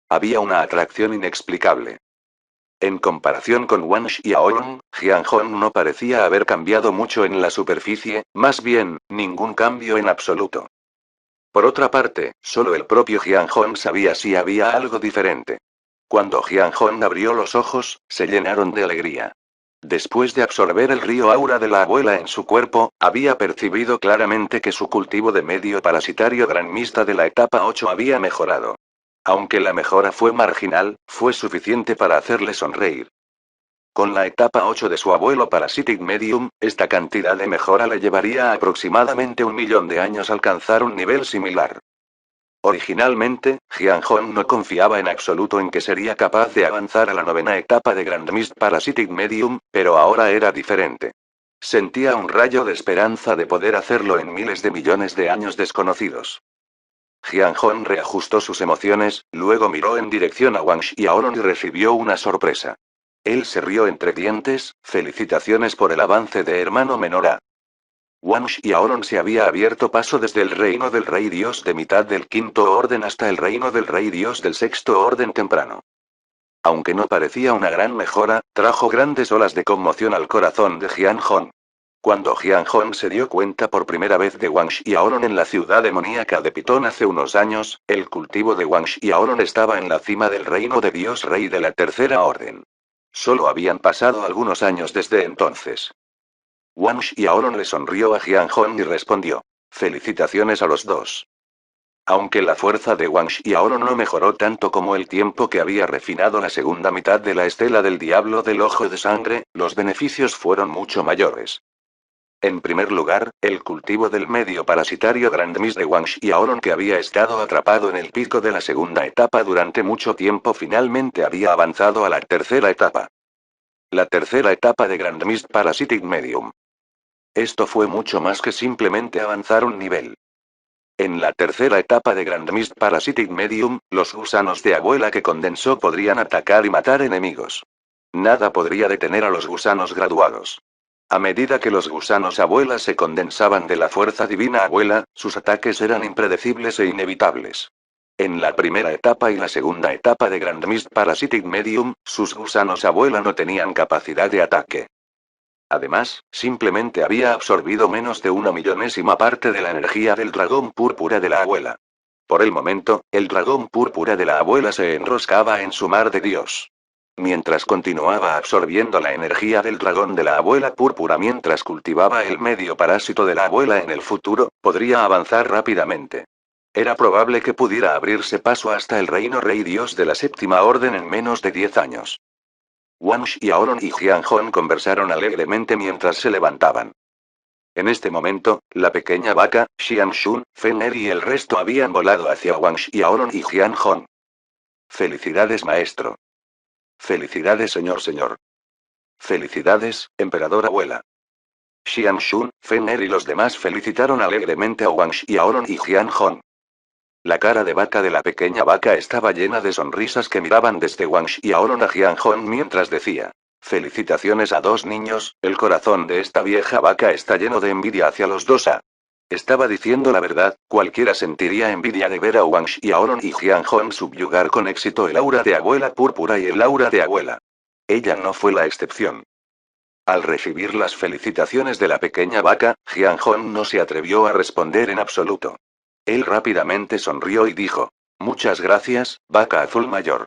Había una atracción inexplicable. En comparación con Wang Xiaolong, Jian Hong no parecía haber cambiado mucho en la superficie, más bien, ningún cambio en absoluto. Por otra parte, solo el propio Jian Hong sabía si había algo diferente. Cuando Jian Hong abrió los ojos, se llenaron de alegría. Después de absorber el río aura de la abuela en su cuerpo, había percibido claramente que su cultivo de medio parasitario granmista de la etapa 8 había mejorado. Aunque la mejora fue marginal, fue suficiente para hacerle sonreír. Con la etapa 8 de su abuelo Parasitic Medium, esta cantidad de mejora le llevaría a aproximadamente 1.000.000 de años alcanzar un nivel similar. Originalmente, Jian Hong no confiaba en absoluto en que sería capaz de avanzar a la 9ª etapa de Grand Mist Parasitic Medium, pero ahora era diferente. Sentía un rayo de esperanza de poder hacerlo en miles de millones de años desconocidos. Jian Hong reajustó sus emociones, luego miró en dirección a Wang Xiaolong y recibió una sorpresa. Él se rió entre dientes, felicitaciones por el avance de hermano menor A. Wang Xiaolong se había abierto paso desde el reino del rey dios de mitad del quinto orden hasta el reino del rey dios del sexto orden temprano. Aunque no parecía una gran mejora, trajo grandes olas de conmoción al corazón de Jian Hong. Cuando Jian Hong se dio cuenta por primera vez de Wang Xiaolong en la ciudad demoníaca de Pitón hace unos años, el cultivo de Wang Xiaolong estaba en la cima del reino de Dios Rey de la Tercera Orden. Solo habían pasado algunos años desde entonces. Wang Xiaolong le sonrió a Jian Hong y respondió: felicitaciones a los dos. Aunque la fuerza de Wang Xiaolong no mejoró tanto como el tiempo que había refinado la segunda mitad de la estela del diablo del ojo de sangre, los beneficios fueron mucho mayores. En primer lugar, el cultivo del medio parasitario Grand Mist de Wang Xiaolong que había estado atrapado en el pico de la segunda etapa durante mucho tiempo finalmente había avanzado a la tercera etapa. La tercera etapa de Grand Mist Parasitic Medium. Esto fue mucho más que simplemente avanzar un nivel. En la tercera etapa de Grand Mist Parasitic Medium, los gusanos de abuela que condensó podrían atacar y matar enemigos. Nada podría detener a los gusanos graduados. A medida que los gusanos abuela se condensaban de la fuerza divina abuela, sus ataques eran impredecibles e inevitables. En la primera etapa y la segunda etapa de Grand Mist Parasitic Medium, sus gusanos abuela no tenían capacidad de ataque. Además, simplemente había absorbido menos de 1/1000ª parte de la energía del dragón púrpura de la abuela. Por el momento, el dragón púrpura de la abuela se enroscaba en su mar de Dios. Mientras continuaba absorbiendo la energía del dragón de la abuela púrpura mientras cultivaba el medio parásito de la abuela en el futuro, podría avanzar rápidamente. Era probable que pudiera abrirse paso hasta el reino rey dios de la séptima orden en menos de 10 años. Wang Xiaolong y Jian Hong conversaron alegremente mientras se levantaban. En este momento, la pequeña vaca, Xian Shun, Fenner y el resto habían volado hacia Wang Xiaolong y Jian Hong. Felicidades maestro. Felicidades señor. Felicidades, emperador abuela. Xian Shun, Fenner y los demás felicitaron alegremente a Wang Xiaolong y Jian Hong. La cara de vaca de la pequeña vaca estaba llena de sonrisas que miraban desde Wang Xiaolong a Jian Hong mientras decía: felicitaciones a dos niños, el corazón de esta vieja vaca está lleno de envidia hacia los dos A. Estaba diciendo la verdad, cualquiera sentiría envidia de ver a Wang Xiaolong y Jian Hong subyugar con éxito el aura de abuela púrpura y el aura de abuela. Ella no fue la excepción. Al recibir las felicitaciones de la pequeña vaca, Jian Hong no se atrevió a responder en absoluto. Él rápidamente sonrió y dijo: Muchas gracias, vaca azul mayor.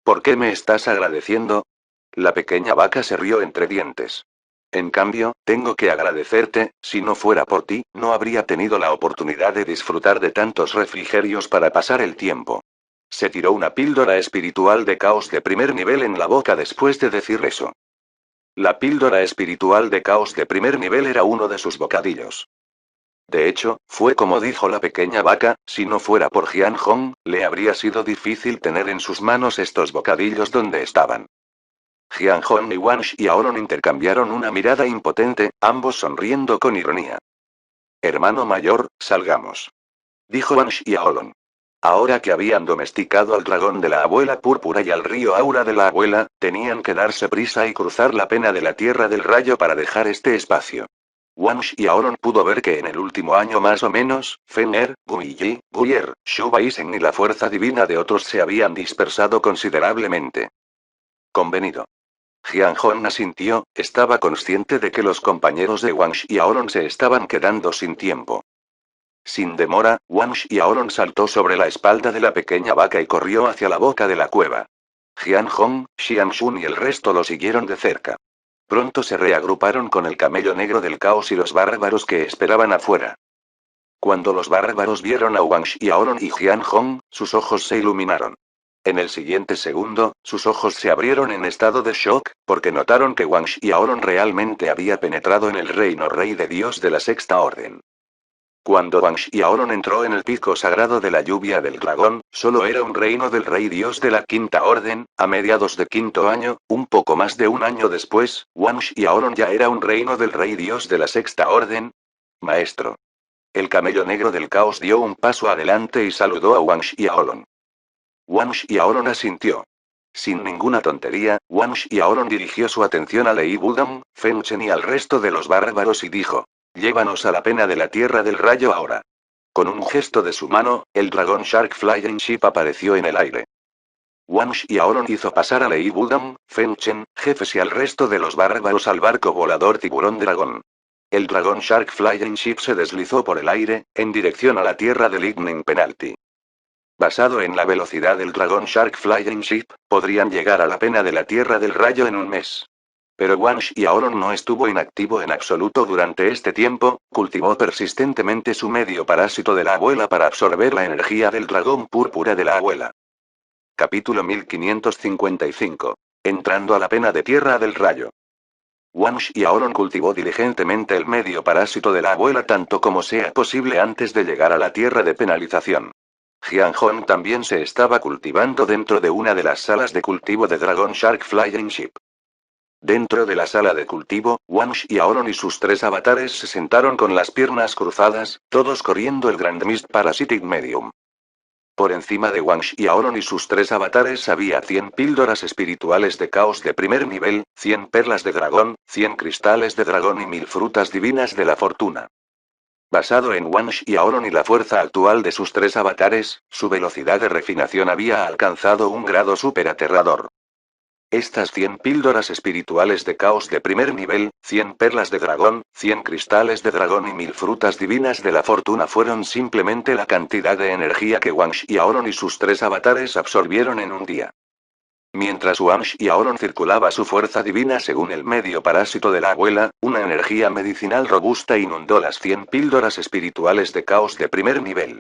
¿Por qué me estás agradeciendo? La pequeña vaca se rió entre dientes. En cambio, tengo que agradecerte, si no fuera por ti, no habría tenido la oportunidad de disfrutar de tantos refrigerios para pasar el tiempo. Se tiró una píldora espiritual de caos de primer nivel en la boca después de decir eso. La píldora espiritual de caos de primer nivel era uno de sus bocadillos. De hecho, fue como dijo la pequeña vaca, si no fuera por Jian Hong, le habría sido difícil tener en sus manos estos bocadillos donde estaban. Jian Hong y Wang Xiaolong intercambiaron una mirada impotente, ambos sonriendo con ironía. Hermano mayor, salgamos. Dijo Wang Xiaolong. Ahora que habían domesticado al dragón de la abuela púrpura y al río aura de la abuela, tenían que darse prisa y cruzar la pena de la tierra del rayo para dejar este espacio. Wang Xiaolong pudo ver que en el último año más o menos, Feng Er, Guiyi, Guier, Shu Baisen y la fuerza divina de otros se habían dispersado considerablemente. Convenido. Jian Hong asintió, estaba consciente de que los compañeros de Wang Xiaolong se estaban quedando sin tiempo. Sin demora, Wang Xiaolong saltó sobre la espalda de la pequeña vaca y corrió hacia la boca de la cueva. Jian Hong, Xian Shun y el resto lo siguieron de cerca. Pronto se reagruparon con el camello negro del caos y los bárbaros que esperaban afuera. Cuando los bárbaros vieron a Wang Xiaolong y Jian Hong, sus ojos se iluminaron. En el siguiente segundo, sus ojos se abrieron en estado de shock, porque notaron que Wang Xiaolong realmente había penetrado en el reino rey de Dios de la Sexta Orden. Cuando Wang Xiaolong entró en el pico sagrado de la lluvia del dragón, solo era un reino del rey Dios de la Quinta Orden, a mediados de quinto año, un poco más de un año después, Wang Xiaolong ya era un reino del rey Dios de la Sexta Orden. Maestro. El camello negro del caos dio un paso adelante y saludó a Wang Xiaolong. Wang Xiaolong asintió. Sin ninguna tontería, Wang Xiaolong dirigió su atención a Lei Wudong, Feng Chen y al resto de los bárbaros y dijo: llévanos a la pena de la tierra del rayo ahora. Con un gesto de su mano, el dragón Shark Flying Ship apareció en el aire. Wang Xiaolong hizo pasar a Lei Wudong, Feng Chen, jefes y al resto de los bárbaros al barco volador tiburón dragón. El dragón Shark Flying Ship se deslizó por el aire, en dirección a la tierra del Lightning Penalty. Basado en la velocidad del dragón Shark Flying Ship, podrían llegar a la pena de la tierra del rayo en un mes. Pero Wang Xiaolong no estuvo inactivo en absoluto durante este tiempo, cultivó persistentemente su medio parásito de la abuela para absorber la energía del dragón púrpura de la abuela. Capítulo 1555. Entrando a la pena de tierra del rayo. Wang Xiaolong cultivó diligentemente el medio parásito de la abuela tanto como sea posible antes de llegar a la tierra de penalización. Jian Hong también se estaba cultivando dentro de una de las salas de cultivo de Dragon Shark Flying Ship. Dentro de la sala de cultivo, Wang Xiaolong y sus tres avatares se sentaron con las piernas cruzadas, todos corriendo el Grand Mist Parasitic Medium. Por encima de Wang Xiaolong y sus tres avatares había 100 píldoras espirituales de caos de primer nivel, 100 perlas de dragón, 100 cristales de dragón y 1000 frutas divinas de la fortuna. Basado en Wang Xiaolong y la fuerza actual de sus tres avatares, su velocidad de refinación había alcanzado un grado superaterrador. Estas 100 píldoras espirituales de caos de primer nivel, 100 perlas de dragón, 100 cristales de dragón y 1000 frutas divinas de la fortuna fueron simplemente la cantidad de energía que Wang Xiaolong y sus tres avatares absorbieron en un día. Mientras Wang Xiaolong circulaba su fuerza divina según el medio parásito de la abuela, una energía medicinal robusta inundó las 100 píldoras espirituales de caos de primer nivel.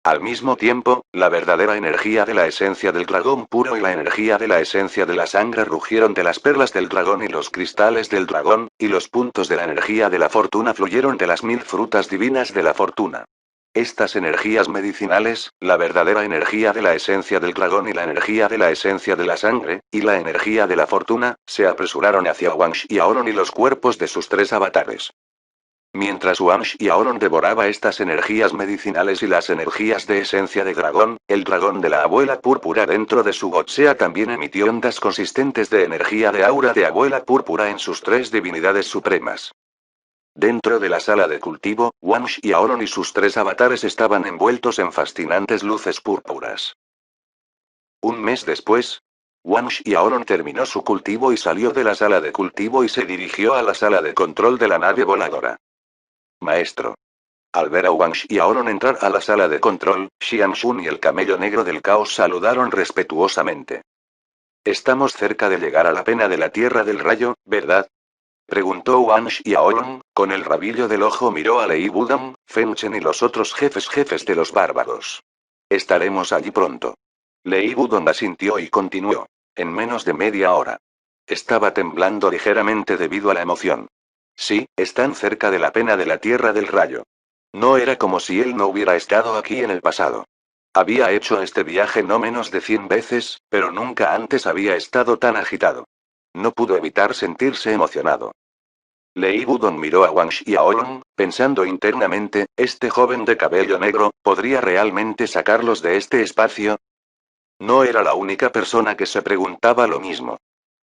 Al mismo tiempo, la verdadera energía de la esencia del dragón puro y la energía de la esencia de la sangre rugieron de las perlas del dragón y los cristales del dragón, y los puntos de la energía de la fortuna fluyeron de las 1000 frutas divinas de la fortuna. Estas energías medicinales, la verdadera energía de la esencia del dragón y la energía de la esencia de la sangre, y la energía de la fortuna, se apresuraron hacia Wang Xiaolong y los cuerpos de sus tres avatares. Mientras Wang Xiaolong devoraba estas energías medicinales y las energías de esencia de dragón, el dragón de la abuela púrpura dentro de su gotsea también emitió ondas consistentes de energía de aura de abuela púrpura en sus tres divinidades supremas. Dentro de la sala de cultivo, Wang Xiaolong y sus tres avatares estaban envueltos en fascinantes luces púrpuras. Un mes después, Wang Xiaolong terminó su cultivo y salió de la sala de cultivo y se dirigió a la sala de control de la nave voladora. Maestro. Al ver a Wang Xiaolong entrar a la sala de control, Xian Shun y el camello negro del caos saludaron respetuosamente. Estamos cerca de llegar a la pena de la Tierra del Rayo, ¿verdad? Preguntó Wang Xiaolong, con el rabillo del ojo miró a Lei Wudong, Feng Chen y los otros jefes de los bárbaros. Estaremos allí pronto. Lei Wudong asintió y continuó. En menos de media hora. Estaba temblando ligeramente debido a la emoción. Sí, están cerca de la pena de la Tierra del Rayo. No era como si él no hubiera estado aquí en el pasado. Había hecho este viaje no menos de 100 veces, pero nunca antes había estado tan agitado. No pudo evitar sentirse emocionado. Lei Wudong miró a Wang Xiaolong, pensando internamente, ¿este joven de cabello negro podría realmente sacarlos de este espacio? No era la única persona que se preguntaba lo mismo.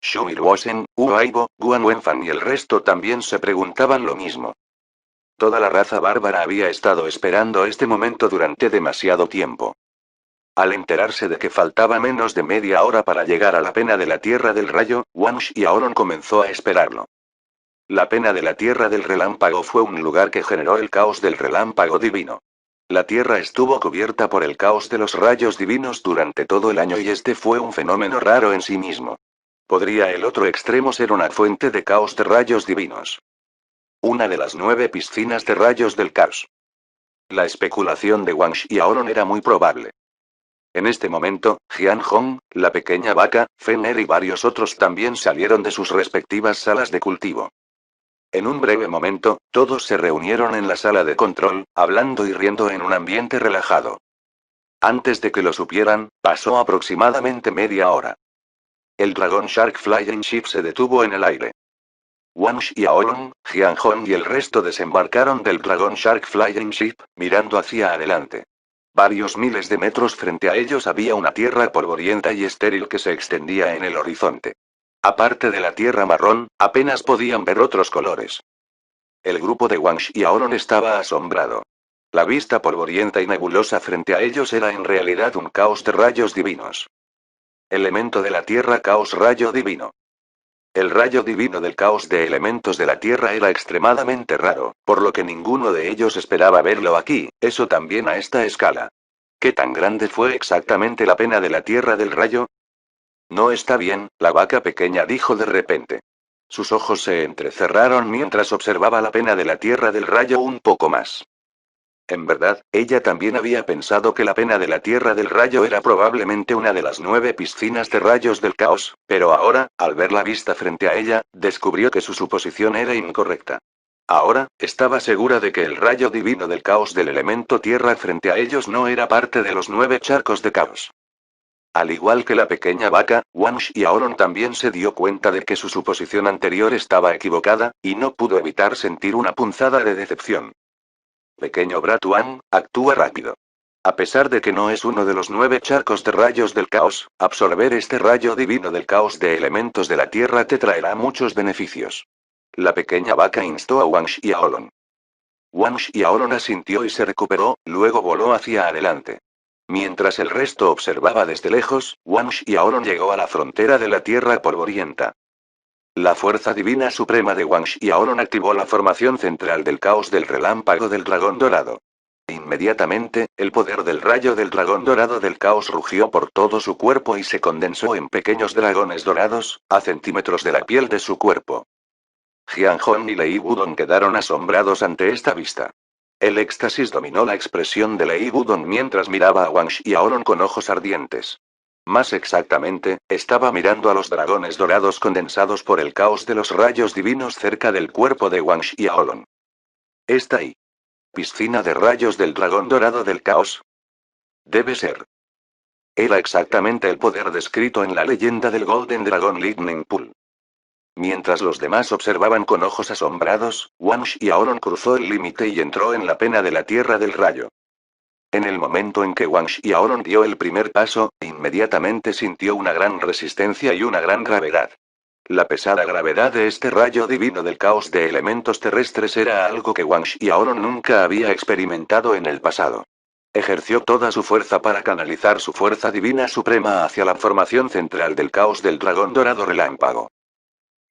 Xu Milwosen, Wu Aibo, Guan Wenfan y el resto también se preguntaban lo mismo. Toda la raza bárbara había estado esperando este momento durante demasiado tiempo. Al enterarse de que faltaba menos de media hora para llegar a la pena de la Tierra del Rayo, Wang Xiaolong comenzó a esperarlo. La pena de la Tierra del Relámpago fue un lugar que generó el caos del relámpago divino. La Tierra estuvo cubierta por el caos de los rayos divinos durante todo el año y este fue un fenómeno raro en sí mismo. ¿Podría el otro extremo ser una fuente de caos de rayos divinos? Una de las 9 piscinas de rayos del caos. La especulación de Wang Xiaolong era muy probable. En este momento, Jian Hong, la pequeña vaca, Fen Er y varios otros también salieron de sus respectivas salas de cultivo. En un breve momento, todos se reunieron en la sala de control, hablando y riendo en un ambiente relajado. Antes de que lo supieran, pasó aproximadamente media hora. El Dragon Shark Flying Ship se detuvo en el aire. Wang Xiaolong, Jian Hong y el resto desembarcaron del Dragon Shark Flying Ship, mirando hacia adelante. Varios miles de metros frente a ellos había una tierra polvorienta y estéril que se extendía en el horizonte. Aparte de la tierra marrón, apenas podían ver otros colores. El grupo de Wang Xiaolong estaba asombrado. La vista polvorienta y nebulosa frente a ellos era en realidad un caos de rayos divinos. Elemento de la tierra caos rayo divino. El rayo divino del caos de elementos de la Tierra era extremadamente raro, por lo que ninguno de ellos esperaba verlo aquí, eso también a esta escala. ¿Qué tan grande fue exactamente la pena de la Tierra del Rayo? No está bien, la vaca pequeña dijo de repente. Sus ojos se entrecerraron mientras observaba la pena de la Tierra del Rayo un poco más. En verdad, ella también había pensado que la pena de la Tierra del Rayo era probablemente una de las 9 piscinas de rayos del caos, pero ahora, al ver la vista frente a ella, descubrió que su suposición era incorrecta. Ahora, estaba segura de que el rayo divino del caos del elemento Tierra frente a ellos no era parte de los 9 charcos de caos. Al igual que la pequeña vaca, Wang Xiaolong también se dio cuenta de que su suposición anterior estaba equivocada, y no pudo evitar sentir una punzada de decepción. Pequeño Bratuan, actúa rápido. A pesar de que no es uno de los 9 charcos de rayos del caos, absorber este rayo divino del caos de elementos de la Tierra te traerá muchos beneficios. La pequeña vaca instó a Wang Xiaolong. Wang Xiaolong asintió y se recuperó, luego voló hacia adelante. Mientras el resto observaba desde lejos, Wang Xiaolong llegó a la frontera de la Tierra polvorienta. La fuerza divina suprema de Wang Xiaolong activó la formación central del caos del relámpago del dragón dorado. Inmediatamente, el poder del rayo del dragón dorado del caos rugió por todo su cuerpo y se condensó en pequeños dragones dorados, a centímetros de la piel de su cuerpo. Jian Hong y Lei Wudong quedaron asombrados ante esta vista. El éxtasis dominó la expresión de Lei Wudong mientras miraba a Wang Xiaolong con ojos ardientes. Más exactamente, estaba mirando a los dragones dorados condensados por el caos de los rayos divinos cerca del cuerpo de Wang Xiaolong. Está ahí. Piscina de rayos del dragón dorado del caos. Debe ser. Era exactamente el poder descrito en la leyenda del Golden Dragon Lightning Pool. Mientras los demás observaban con ojos asombrados, Wang Xiaolong cruzó el límite y entró en la pena de la Tierra del Rayo. En el momento en que Wang Xiaolong dio el primer paso, inmediatamente sintió una gran resistencia y una gran gravedad. La pesada gravedad de este rayo divino del caos de elementos terrestres era algo que Wang Xiaolong nunca había experimentado en el pasado. Ejerció toda su fuerza para canalizar su fuerza divina suprema hacia la formación central del caos del dragón dorado relámpago.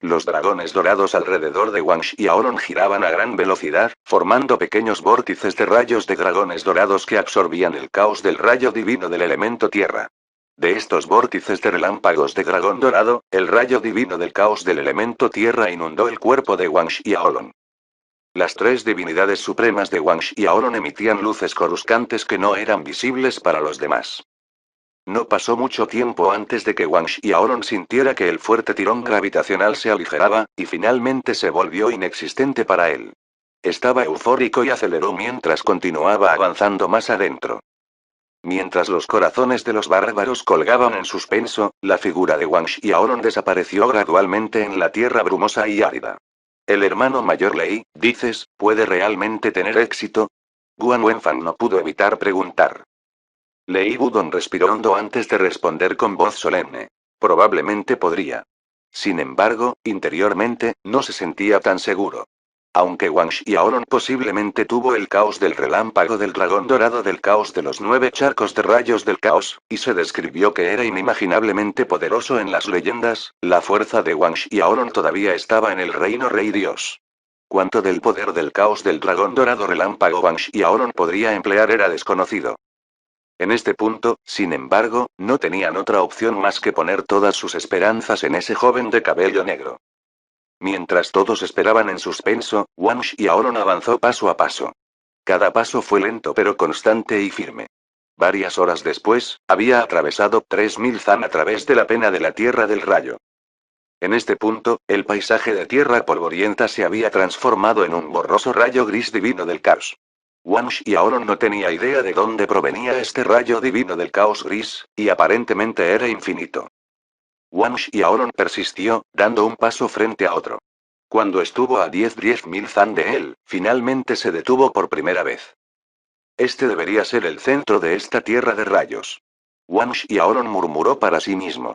Los dragones dorados alrededor de Wang Xiaolong giraban a gran velocidad, formando pequeños vórtices de rayos de dragones dorados que absorbían el caos del rayo divino del elemento tierra. De estos vórtices de relámpagos de dragón dorado, el rayo divino del caos del elemento tierra inundó el cuerpo de Wang Xiaolong. Las tres divinidades supremas de Wang Xiaolong emitían luces coruscantes que no eran visibles para los demás. No pasó mucho tiempo antes de que Wang Xiaolong sintiera que el fuerte tirón gravitacional se aligeraba, y finalmente se volvió inexistente para él. Estaba eufórico y aceleró mientras continuaba avanzando más adentro. Mientras los corazones de los bárbaros colgaban en suspenso, la figura de Wang Xiaolong desapareció gradualmente en la tierra brumosa y árida. El hermano mayor Lei, dices, ¿puede realmente tener éxito? Guan Wenfang no pudo evitar preguntar. Lei Wudong respiró hondo antes de responder con voz solemne. Probablemente podría. Sin embargo, interiormente, no se sentía tan seguro. Aunque Wang Xiaolong posiblemente tuvo el caos del relámpago del dragón dorado del caos de los 9 charcos de rayos del caos, y se describió que era inimaginablemente poderoso en las leyendas, la fuerza de Wang Xiaolong todavía estaba en el reino rey dios. Cuánto del poder del caos del dragón dorado relámpago Wang Xiaolong podría emplear era desconocido. En este punto, sin embargo, no tenían otra opción más que poner todas sus esperanzas en ese joven de cabello negro. Mientras todos esperaban en suspenso, Wang Xiaolong avanzó paso a paso. Cada paso fue lento pero constante y firme. Varias horas después, había atravesado 3000 zan a través de la pena de la Tierra del Rayo. En este punto, el paisaje de tierra polvorienta se había transformado en un borroso rayo gris divino del caos. Wang Xiaolong no tenía idea de dónde provenía este rayo divino del caos gris, y aparentemente era infinito. Wang Xiaolong persistió, dando un paso frente a otro. Cuando estuvo a 10.000 zan de él, finalmente se detuvo por primera vez. Este debería ser el centro de esta tierra de rayos. Wang Xiaolong murmuró para sí mismo.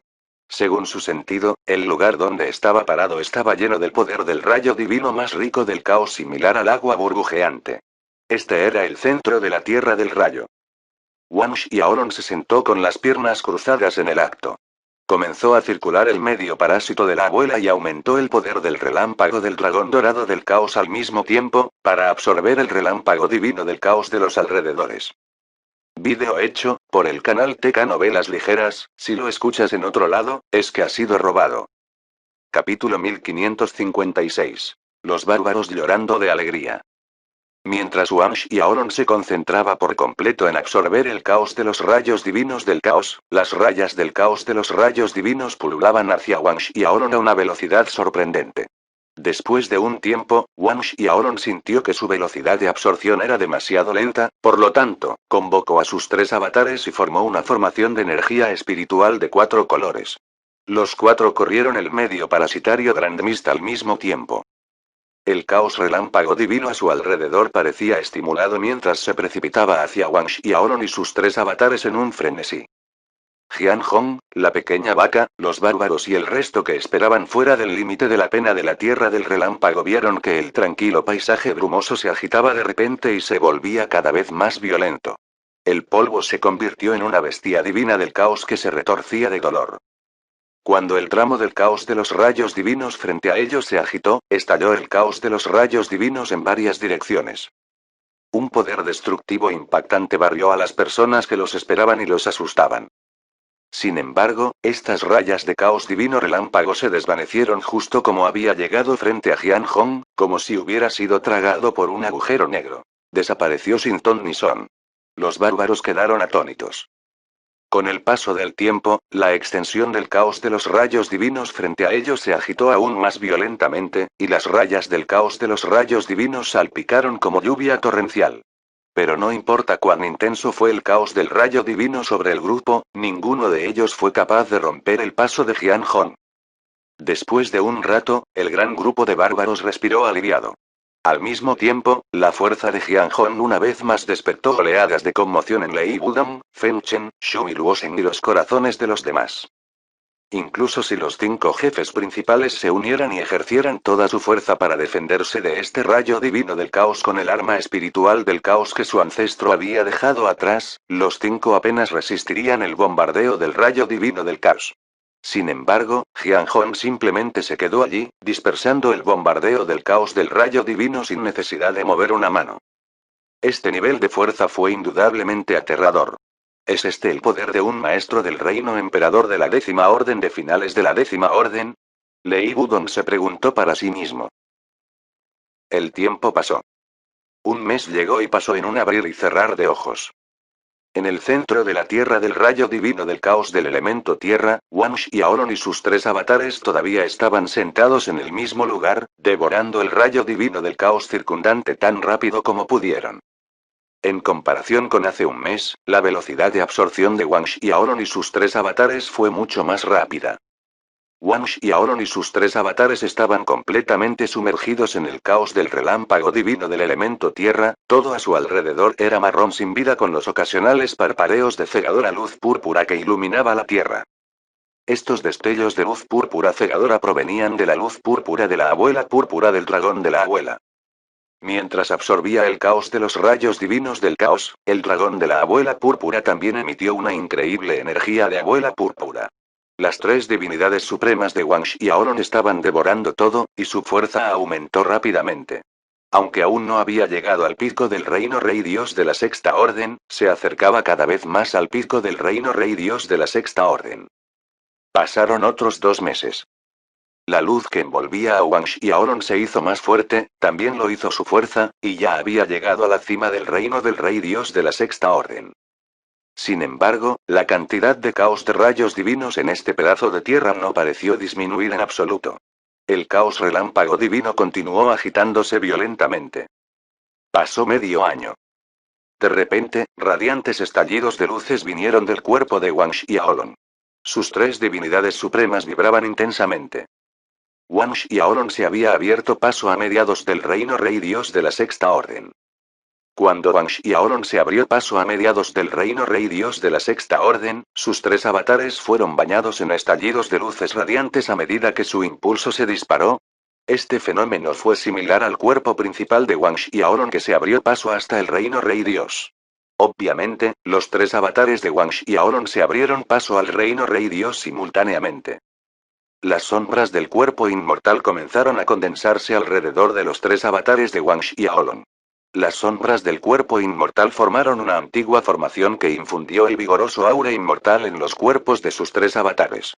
Según su sentido, el lugar donde estaba parado estaba lleno del poder del rayo divino más rico del caos similar al agua burbujeante. Este era el centro de la tierra del rayo. Wang Xiaolong se sentó con las piernas cruzadas en el acto. Comenzó a circular el medio parásito de la abuela y aumentó el poder del relámpago del dragón dorado del caos al mismo tiempo, para absorber el relámpago divino del caos de los alrededores. Vídeo hecho, por el canal TK Novelas Ligeras. Si lo escuchas en otro lado, es que ha sido robado. Capítulo 1556. Los bárbaros llorando de alegría. Mientras Wang Xiaolong se concentraba por completo en absorber el caos de los rayos divinos del caos, las rayas del caos de los rayos divinos pululaban hacia Wang Xiaolong a una velocidad sorprendente. Después de un tiempo, Wang Xiaolong sintió que su velocidad de absorción era demasiado lenta, por lo tanto, convocó a sus 3 avatares y formó una formación de energía espiritual de 4 colores. Los 4 corrieron el medio parasitario Grand Mist al mismo tiempo. El caos relámpago divino a su alrededor parecía estimulado mientras se precipitaba hacia Wang Xiaolong y sus 3 avatares en un frenesí. Jian Hong, la pequeña vaca, los bárbaros y el resto que esperaban fuera del límite de la pena de la tierra del relámpago vieron que el tranquilo paisaje brumoso se agitaba de repente y se volvía cada vez más violento. El polvo se convirtió en una bestia divina del caos que se retorcía de dolor. Cuando el tramo del caos de los rayos divinos frente a ellos se agitó, estalló el caos de los rayos divinos en varias direcciones. Un poder destructivo impactante barrió a las personas que los esperaban y los asustaban. Sin embargo, estas rayas de caos divino relámpago se desvanecieron justo como había llegado frente a Jian Hong, como si hubiera sido tragado por un agujero negro. Desapareció sin ton ni son. Los bárbaros quedaron atónitos. Con el paso del tiempo, la extensión del caos de los rayos divinos frente a ellos se agitó aún más violentamente, y las rayas del caos de los rayos divinos salpicaron como lluvia torrencial. Pero no importa cuán intenso fue el caos del rayo divino sobre el grupo, ninguno de ellos fue capaz de romper el paso de Jian Hong. Después de un rato, el gran grupo de bárbaros respiró aliviado. Al mismo tiempo, la fuerza de Jian Hong una vez más despertó oleadas de conmoción en Lei Wudong, Feng Chen, Xu y Luosheng y los corazones de los demás. Incluso si los 5 jefes principales se unieran y ejercieran toda su fuerza para defenderse de este rayo divino del caos con el arma espiritual del caos que su ancestro había dejado atrás, los 5 apenas resistirían el bombardeo del rayo divino del caos. Sin embargo, Jian Hong simplemente se quedó allí, dispersando el bombardeo del caos del rayo divino sin necesidad de mover una mano. Este nivel de fuerza fue indudablemente aterrador. ¿Es este el poder de un maestro del reino emperador de la 10ª orden de finales de la 10ª orden? Lei Wudong se preguntó para sí mismo. El tiempo pasó. Un mes llegó y pasó en un abrir y cerrar de ojos. En el centro de la tierra del rayo divino del caos del elemento tierra, Wang Xiaolong y sus 3 avatares todavía estaban sentados en el mismo lugar, devorando el rayo divino del caos circundante tan rápido como pudieron. En comparación con hace un mes, la velocidad de absorción de Wang Xiaolong y sus 3 avatares fue mucho más rápida. Wang Xiaolong y sus 3 avatares estaban completamente sumergidos en el caos del relámpago divino del elemento tierra, todo a su alrededor era marrón sin vida con los ocasionales parpadeos de cegadora luz púrpura que iluminaba la tierra. Estos destellos de luz púrpura cegadora provenían de la luz púrpura de la abuela púrpura del dragón de la abuela. Mientras absorbía el caos de los rayos divinos del caos, el dragón de la abuela púrpura también emitió una increíble energía de abuela púrpura. Las 3 divinidades supremas de Wang Xiaolong estaban devorando todo, y su fuerza aumentó rápidamente. Aunque aún no había llegado al pico del reino rey dios de la 6ª orden, se acercaba cada vez más al pico del reino rey dios de la 6ª orden. Pasaron otros 2 meses. La luz que envolvía a Wang Xiaolong se hizo más fuerte, también lo hizo su fuerza, y ya había llegado a la cima del reino del rey dios de la 6ª orden. Sin embargo, la cantidad de caos de rayos divinos en este pedazo de tierra no pareció disminuir en absoluto. El caos relámpago divino continuó agitándose violentamente. Pasó medio año. De repente, radiantes estallidos de luces vinieron del cuerpo de Wang Xiaolong. Sus 3 divinidades supremas vibraban intensamente. Wang Xiaolong se había abierto paso a mediados del reino rey dios de la 6ª orden. Cuando Wang Xiaolong se abrió paso a mediados del reino rey dios de la 6ª orden, sus 3 avatares fueron bañados en estallidos de luces radiantes a medida que su impulso se disparó. Este fenómeno fue similar al cuerpo principal de Wang Xiaolong que se abrió paso hasta el reino rey dios. Obviamente, los 3 avatares de Wang Xiaolong se abrieron paso al reino rey dios simultáneamente. Las sombras del cuerpo inmortal comenzaron a condensarse alrededor de los 3 avatares de Wang Xiaolong. Las sombras del cuerpo inmortal formaron una antigua formación que infundió el vigoroso aura inmortal en los cuerpos de sus 3 avatares.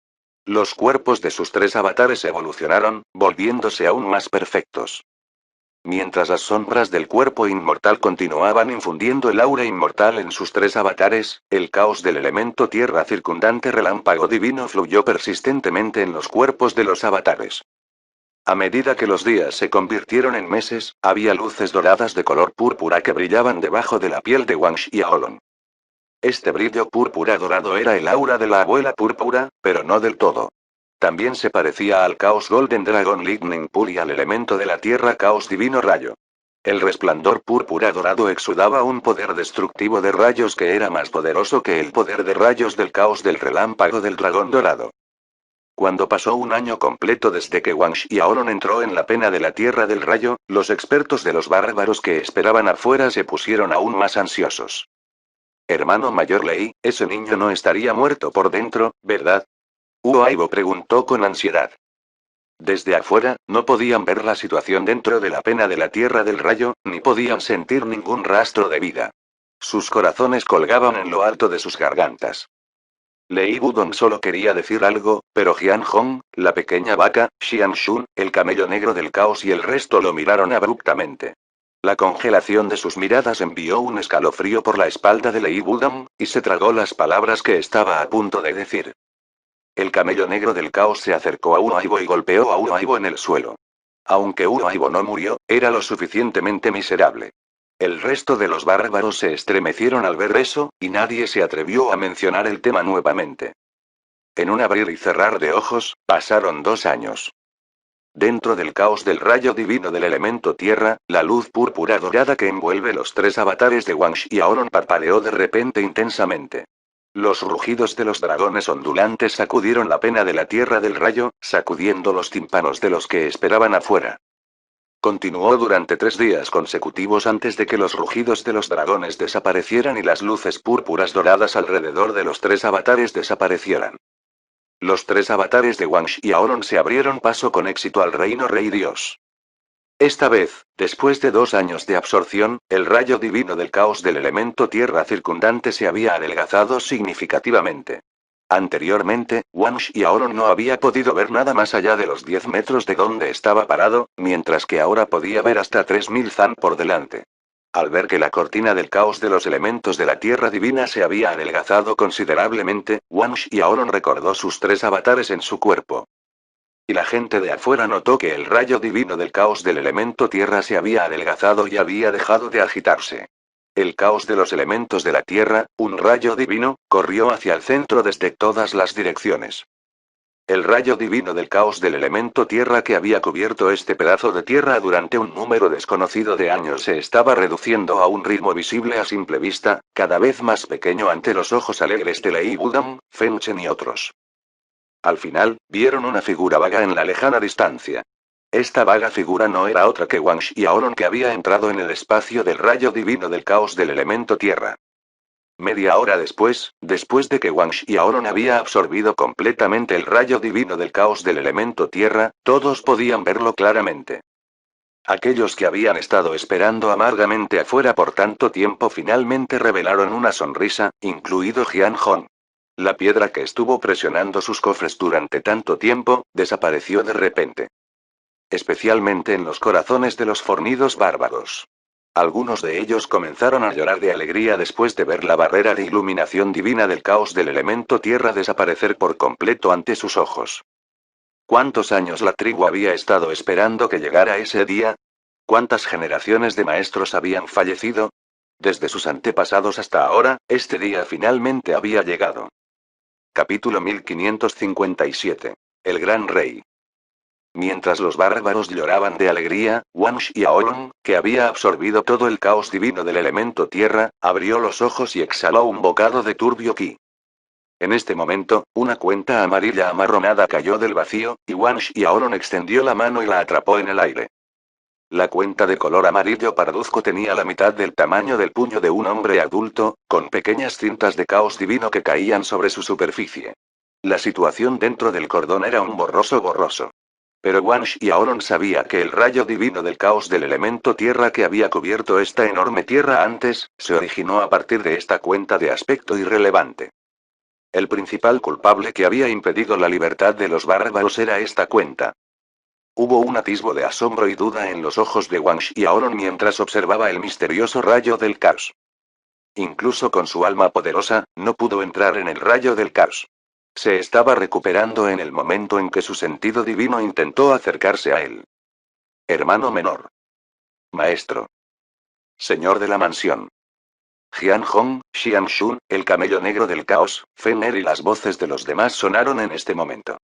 Los cuerpos de sus 3 avatares evolucionaron, volviéndose aún más perfectos. Mientras las sombras del cuerpo inmortal continuaban infundiendo el aura inmortal en sus 3 avatares, el caos del elemento tierra circundante relámpago divino fluyó persistentemente en los cuerpos de los avatares. A medida que los días se convirtieron en meses, había luces doradas de color púrpura que brillaban debajo de la piel de Wang Xiaolong. Este brillo púrpura dorado era el aura de la abuela púrpura, pero no del todo. También se parecía al caos Golden Dragon Lightning Pool y al elemento de la tierra caos divino rayo. El resplandor púrpura dorado exudaba un poder destructivo de rayos que era más poderoso que el poder de rayos del caos del relámpago del dragón dorado. Cuando pasó un año completo desde que Wang Xiaolong entró en la pena de la Tierra del Rayo, los expertos de los bárbaros que esperaban afuera se pusieron aún más ansiosos. Hermano mayor Lei, ese niño no estaría muerto por dentro, ¿verdad? Aibo preguntó con ansiedad. Desde afuera, no podían ver la situación dentro de la pena de la Tierra del Rayo, ni podían sentir ningún rastro de vida. Sus corazones colgaban en lo alto de sus gargantas. Lei Wudong solo quería decir algo, pero Jian Hong, la pequeña vaca, Xian Shun, el camello negro del caos y el resto lo miraron abruptamente. La congelación de sus miradas envió un escalofrío por la espalda de Lei Wudong, y se tragó las palabras que estaba a punto de decir. El camello negro del caos se acercó a Aibo y golpeó a Aibo en el suelo. Aunque Aibo no murió, era lo suficientemente miserable. El resto de los bárbaros se estremecieron al ver eso, y nadie se atrevió a mencionar el tema nuevamente. En un abrir y cerrar de ojos, pasaron 2 años. Dentro del caos del rayo divino del elemento tierra, la luz púrpura dorada que envuelve los 3 avatares de Wang Xiaolong parpadeó de repente intensamente. Los rugidos de los dragones ondulantes sacudieron la pena de la tierra del rayo, sacudiendo los tímpanos de los que esperaban afuera. Continuó durante 3 días consecutivos antes de que los rugidos de los dragones desaparecieran y las luces púrpuras doradas alrededor de los 3 avatares desaparecieran. Los tres avatares de Wang Xiaolong se abrieron paso con éxito al reino Rey Dios. Esta vez, después de 2 años de absorción, el rayo divino del caos del elemento tierra circundante se había adelgazado significativamente. Anteriormente, Wang Xiaolong no había podido ver nada más allá de los 10 metros de donde estaba parado, mientras que ahora podía ver hasta 3000 zan por delante. Al ver que la cortina del caos de los elementos de la tierra divina se había adelgazado considerablemente, Wang Xiaolong recordó sus tres avatares en su cuerpo. Y la gente de afuera notó que el rayo divino del caos del elemento tierra se había adelgazado y había dejado de agitarse. El caos de los elementos de la tierra, un rayo divino, corrió hacia el centro desde todas las direcciones. El rayo divino del caos del elemento tierra que había cubierto este pedazo de tierra durante un número desconocido de años se estaba reduciendo a un ritmo visible a simple vista, cada vez más pequeño ante los ojos alegres de Lei Wudong, Feng Chen y otros. Al final, vieron una figura vaga en la lejana distancia. Esta vaga figura no era otra que Wang Xiaolong que había entrado en el espacio del rayo divino del caos del elemento tierra. Media hora después de que Wang Xiaolong había absorbido completamente el rayo divino del caos del elemento tierra, todos podían verlo claramente. Aquellos que habían estado esperando amargamente afuera por tanto tiempo finalmente revelaron una sonrisa, incluido Jian Hong. La piedra que estuvo presionando sus cofres durante tanto tiempo, desapareció de repente. Especialmente en los corazones de los fornidos bárbaros. Algunos de ellos comenzaron a llorar de alegría después de ver la barrera de iluminación divina del caos del elemento tierra desaparecer por completo ante sus ojos. ¿Cuántos años la tribu había estado esperando que llegara ese día? ¿Cuántas generaciones de maestros habían fallecido? Desde sus antepasados hasta ahora, este día finalmente había llegado. Capítulo 1557. El Gran Rey. Mientras los bárbaros lloraban de alegría, Wang Xiaolong, que había absorbido todo el caos divino del elemento tierra, abrió los ojos y exhaló un bocado de turbio ki. En este momento, una cuenta amarilla amarronada cayó del vacío, y Wang Xiaolong extendió la mano y la atrapó en el aire. La cuenta de color amarillo parduzco tenía la mitad del tamaño del puño de un hombre adulto, con pequeñas cintas de caos divino que caían sobre su superficie. La situación dentro del cordón era un borroso. Pero Wang Xiaolong sabía que el rayo divino del caos del elemento tierra que había cubierto esta enorme tierra antes, se originó a partir de esta cuenta de aspecto irrelevante. El principal culpable que había impedido la libertad de los bárbaros era esta cuenta. Hubo un atisbo de asombro y duda en los ojos de Wang Xiaolong mientras observaba el misterioso rayo del caos. Incluso con su alma poderosa, no pudo entrar en el rayo del caos. Se estaba recuperando en el momento en que su sentido divino intentó acercarse a él. Hermano menor. Maestro. Señor de la mansión. Jian Hong, Xian Shun, el camello negro del caos, Feng Er y las voces de los demás sonaron en este momento.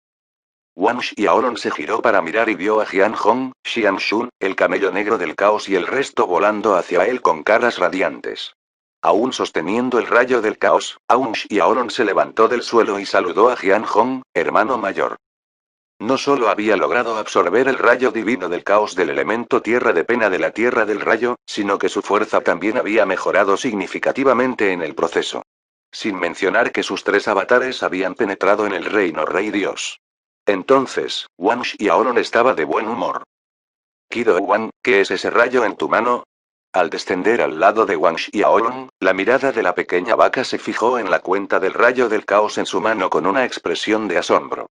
Wang Xiaolong se giró para mirar y vio a Jian Hong, Xian Shun, el camello negro del caos y el resto volando hacia él con caras radiantes. Aún sosteniendo el rayo del caos, Wang Xiaolong se levantó del suelo y saludó a Jian Hong, hermano mayor. No solo había logrado absorber el rayo divino del caos del elemento tierra de pena de la tierra del rayo, sino que su fuerza también había mejorado significativamente en el proceso. Sin mencionar que sus tres avatares habían penetrado en el reino Rey Dios. Entonces, Wang Xiaolong estaba de buen humor. Kido Wang, ¿qué es ese rayo en tu mano? Al descender al lado de Wang Xiaolong, la mirada de la pequeña vaca se fijó en la cuenta del rayo del caos en su mano con una expresión de asombro.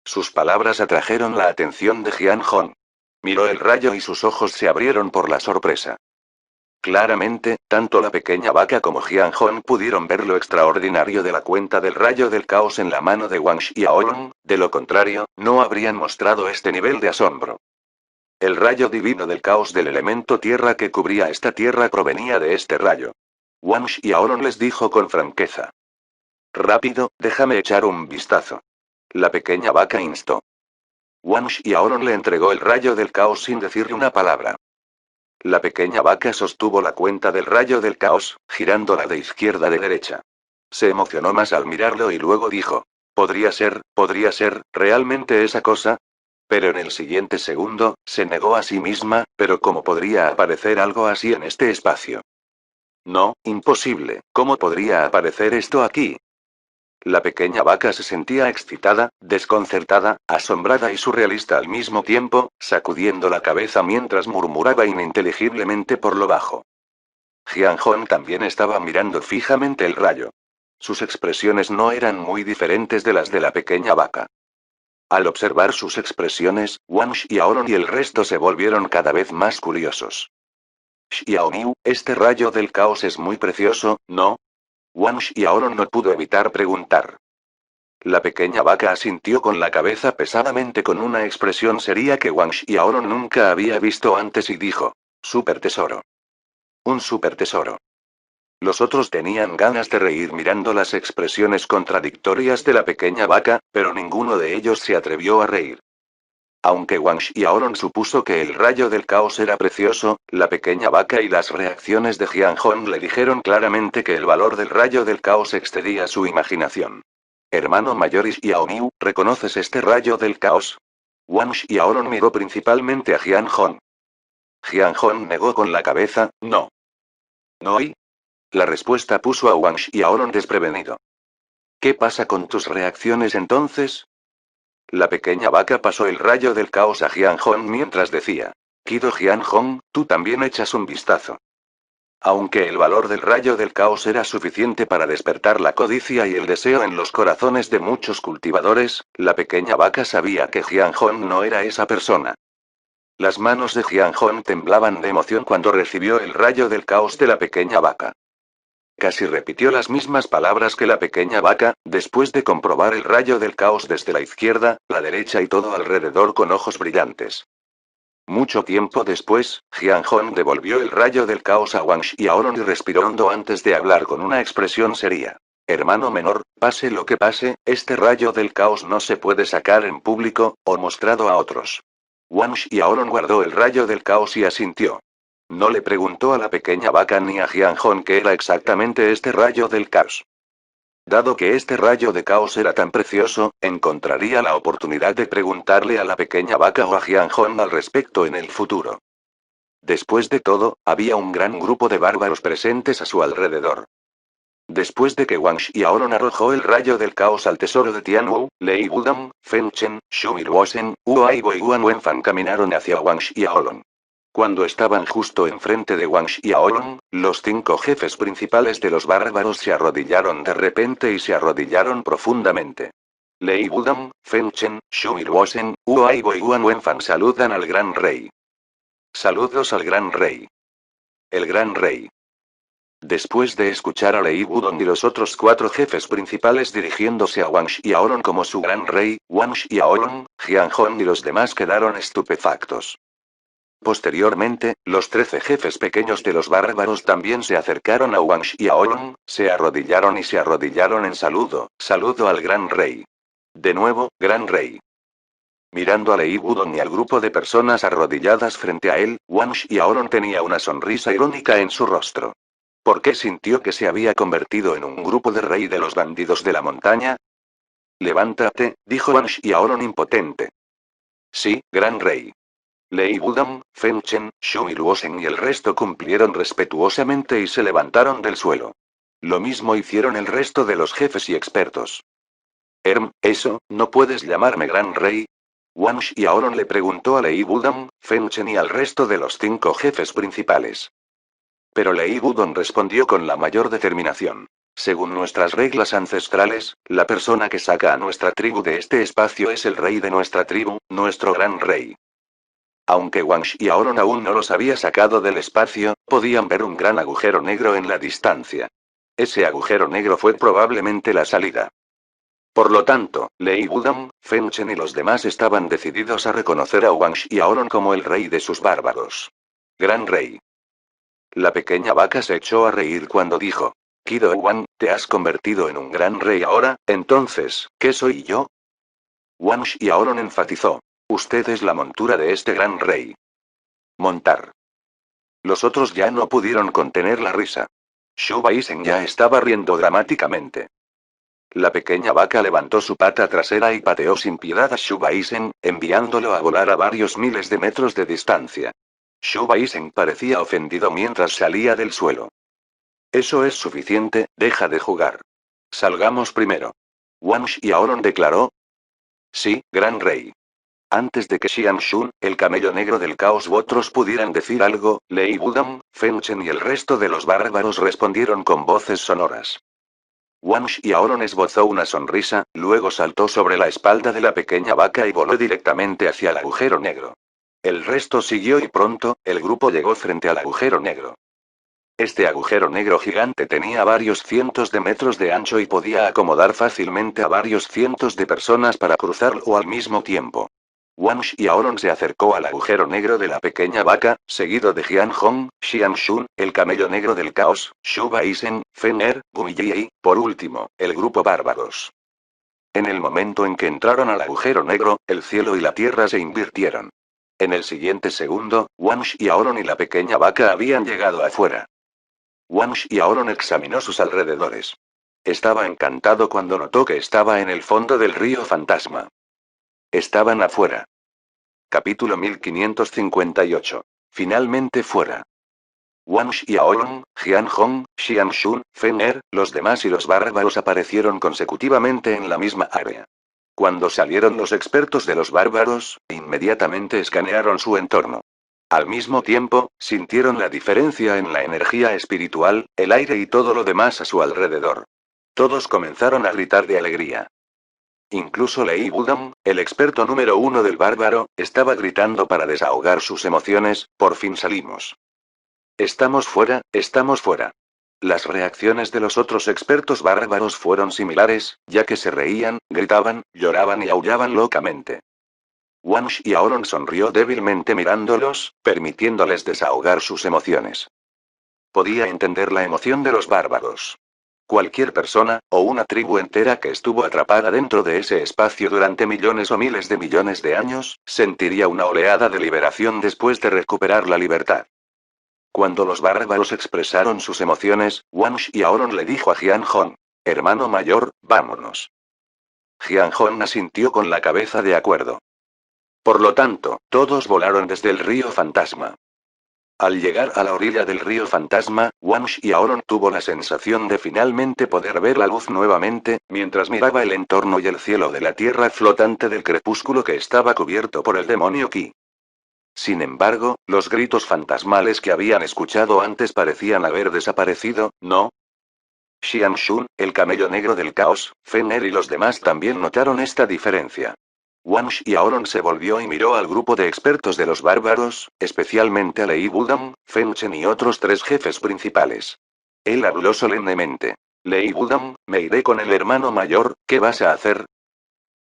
Sus palabras atrajeron la atención de Jian Hong. Miró el rayo y sus ojos se abrieron por la sorpresa. Claramente, tanto la pequeña vaca como Jian Hong pudieron ver lo extraordinario de la cuenta del rayo del caos en la mano de Wang Xiaolong, de lo contrario, no habrían mostrado este nivel de asombro. El rayo divino del caos del elemento tierra que cubría esta tierra provenía de este rayo. Wang Xiaolong les dijo con franqueza. Rápido, déjame echar un vistazo. La pequeña vaca instó. Wang Xiaolong le entregó el rayo del caos sin decirle una palabra. La pequeña vaca sostuvo la cuenta del rayo del caos, girándola de izquierda a derecha. Se emocionó más al mirarlo y luego dijo. Podría ser, realmente esa cosa. Pero en el siguiente segundo, se negó a sí misma, pero ¿cómo podría aparecer algo así en este espacio? No, imposible, ¿cómo podría aparecer esto aquí? La pequeña vaca se sentía excitada, desconcertada, asombrada y surrealista al mismo tiempo, sacudiendo la cabeza mientras murmuraba ininteligiblemente por lo bajo. Jian Hong también estaba mirando fijamente el rayo. Sus expresiones no eran muy diferentes de las de la pequeña vaca. Al observar sus expresiones, Wang Xiaolong y el resto se volvieron cada vez más curiosos. Xiaomiu, este rayo del caos es muy precioso, ¿no? Wang Xiaolong no pudo evitar preguntar. La pequeña vaca asintió con la cabeza pesadamente con una expresión seria que Wang Xiaolong nunca había visto antes y dijo: Super tesoro. Un super tesoro. Los otros tenían ganas de reír mirando las expresiones contradictorias de la pequeña vaca, pero ninguno de ellos se atrevió a reír. Aunque Wang Xiaolong supuso que el rayo del caos era precioso, la pequeña vaca y las reacciones de Jian Hong le dijeron claramente que el valor del rayo del caos excedía su imaginación. Hermano mayor y Xiaomiu, ¿reconoces este rayo del caos? Wang Xiaolong miró principalmente a Jian Hong. Jian Hong negó con la cabeza, no. ¿No hay? La respuesta puso a Wang Xiaolong desprevenido. ¿Qué pasa con tus reacciones entonces? La pequeña vaca pasó el rayo del caos a Jian Hong mientras decía: Kido Jian Hong, tú también echas un vistazo. Aunque el valor del rayo del caos era suficiente para despertar la codicia y el deseo en los corazones de muchos cultivadores, la pequeña vaca sabía que Jian Hong no era esa persona. Las manos de Jian Hong temblaban de emoción cuando recibió el rayo del caos de la pequeña vaca. Casi repitió las mismas palabras que la pequeña vaca, después de comprobar el rayo del caos desde la izquierda, la derecha y todo alrededor con ojos brillantes. Mucho tiempo después, Jian Hong devolvió el rayo del caos a Wang Xiaolong y respiró hondo antes de hablar con una expresión seria. Hermano menor, pase lo que pase, este rayo del caos no se puede sacar en público, o mostrado a otros. Wang Xiaolong guardó el rayo del caos y asintió. No le preguntó a la pequeña vaca ni a Jian Hong qué era exactamente este rayo del caos. Dado que este rayo de caos era tan precioso, encontraría la oportunidad de preguntarle a la pequeña vaca o a Jian Hong al respecto en el futuro. Después de todo, había un gran grupo de bárbaros presentes a su alrededor. Después de que Wang Xiaolong arrojó el rayo del caos al tesoro de Tianwu, Lei Wudong, Feng Chen, Xu Miluosen, Wu Aibo y Guan Wenfan caminaron hacia Wang Xiaolong. Cuando estaban justo enfrente de Wang Xiaolong, los 5 jefes principales de los bárbaros se arrodillaron de repente y se arrodillaron profundamente. Lei Wudong, Feng Chen, Xu Miluosen, Wu Aibo y Guan Wenfan saludan al gran rey. Saludos al gran rey. El gran rey. Después de escuchar a Lei Wudong y los otros 4 jefes principales dirigiéndose a Wang Xiaolong como su gran rey, Wang Xiaolong, Jian Hong y los demás quedaron estupefactos. Posteriormente, los 13 jefes pequeños de los bárbaros también se acercaron a Wang Xiaolong, se arrodillaron y se arrodillaron en saludo, saludo al gran rey. De nuevo, gran rey. Mirando a Lei Wudong y al grupo de personas arrodilladas frente a él, Wang Xiaolong tenía una sonrisa irónica en su rostro. ¿Por qué sintió que se había convertido en un grupo de rey de los bandidos de la montaña? Levántate, dijo Wang Xiaolong impotente. Sí, gran rey. Lei Wudong, Feng Chen, Xu Miluosen y el resto cumplieron respetuosamente y se levantaron del suelo. Lo mismo hicieron el resto de los jefes y expertos. Eso, ¿no puedes llamarme gran rey? Wang Xiaolong le preguntó a Lei Wudong, Feng Chen y al resto de los 5 jefes principales. Pero Lei Wudong respondió con la mayor determinación. Según nuestras reglas ancestrales, la persona que saca a nuestra tribu de este espacio es el rey de nuestra tribu, nuestro gran rey. Aunque Wang Xiaolong aún no los había sacado del espacio, podían ver un gran agujero negro en la distancia. Ese agujero negro fue probablemente la salida. Por lo tanto, Lei Wudong, Feng Chen y los demás estaban decididos a reconocer a Wang Xiaolong como el rey de sus bárbaros. Gran rey. La pequeña vaca se echó a reír cuando dijo: Kido Wang, te has convertido en un gran rey ahora, entonces, ¿qué soy yo? Wang Xiaolong enfatizó. Usted es la montura de este gran rey. Montar. Los otros ya no pudieron contener la risa. Shu Baisen ya estaba riendo dramáticamente. La pequeña vaca levantó su pata trasera y pateó sin piedad a Shu Baisen, enviándolo a volar a varios miles de metros de distancia. Shu Baisen parecía ofendido mientras salía del suelo. Eso es suficiente, deja de jugar. Salgamos primero. Wang Xiaolong declaró. Sí, gran rey. Antes de que Xian Shun, el camello negro del caos u otros pudieran decir algo, Lei Wudong, Feng Chen y el resto de los bárbaros respondieron con voces sonoras. Wang Xiaolong esbozó una sonrisa, luego saltó sobre la espalda de la pequeña vaca y voló directamente hacia el agujero negro. El resto siguió y pronto, el grupo llegó frente al agujero negro. Este agujero negro gigante tenía varios cientos de metros de ancho y podía acomodar fácilmente a varios cientos de personas para cruzarlo al mismo tiempo. Wang Xiaolong se acercó al agujero negro de la pequeña vaca, seguido de Jian Hong, Xian Shun, el camello negro del caos, Shu Baisen, Fen Er, Gui Yi y, por último, el grupo bárbaros. En el momento en que entraron al agujero negro, el cielo y la tierra se invirtieron. En el siguiente segundo, Wang Xiaolong y la pequeña vaca habían llegado afuera. Wang Xiaolong examinó sus alrededores. Estaba encantado cuando notó que estaba en el fondo del río fantasma. Estaban afuera. Capítulo 1558. Finalmente fuera. Wang Xiaolong, Jian Hong, Xian Shun, Fen Er, los demás y los bárbaros aparecieron consecutivamente en la misma área. Cuando salieron los expertos de los bárbaros, inmediatamente escanearon su entorno. Al mismo tiempo, sintieron la diferencia en la energía espiritual, el aire y todo lo demás a su alrededor. Todos comenzaron a gritar de alegría. Incluso Lei Wudong, el experto número uno del bárbaro, estaba gritando para desahogar sus emociones. Por fin salimos. Estamos fuera, estamos fuera. Las reacciones de los otros expertos bárbaros fueron similares, ya que se reían, gritaban, lloraban y aullaban locamente. Wang Xiaolong sonrió débilmente mirándolos, permitiéndoles desahogar sus emociones. Podía entender la emoción de los bárbaros. Cualquier persona, o una tribu entera que estuvo atrapada dentro de ese espacio durante millones o miles de millones de años, sentiría una oleada de liberación después de recuperar la libertad. Cuando los bárbaros expresaron sus emociones, Wang Xiaolong le dijo a Jian Hong: hermano mayor, vámonos. Jian Hong asintió con la cabeza de acuerdo. Por lo tanto, todos volaron desde el río fantasma. Al llegar a la orilla del río fantasma, Wang Xiaolong tuvo la sensación de finalmente poder ver la luz nuevamente, mientras miraba el entorno y el cielo de la tierra flotante del crepúsculo que estaba cubierto por el demonio Qi. Sin embargo, los gritos fantasmales que habían escuchado antes parecían haber desaparecido, ¿no? Xian Shun, el camello negro del caos, Fen Er y los demás también notaron esta diferencia. Wang Xiaolong se volvió y miró al grupo de expertos de los bárbaros, especialmente a Lei Wudong, Feng Chen y otros tres jefes principales. Él habló solemnemente. Lei Wudong, me iré con el hermano mayor, ¿qué vas a hacer?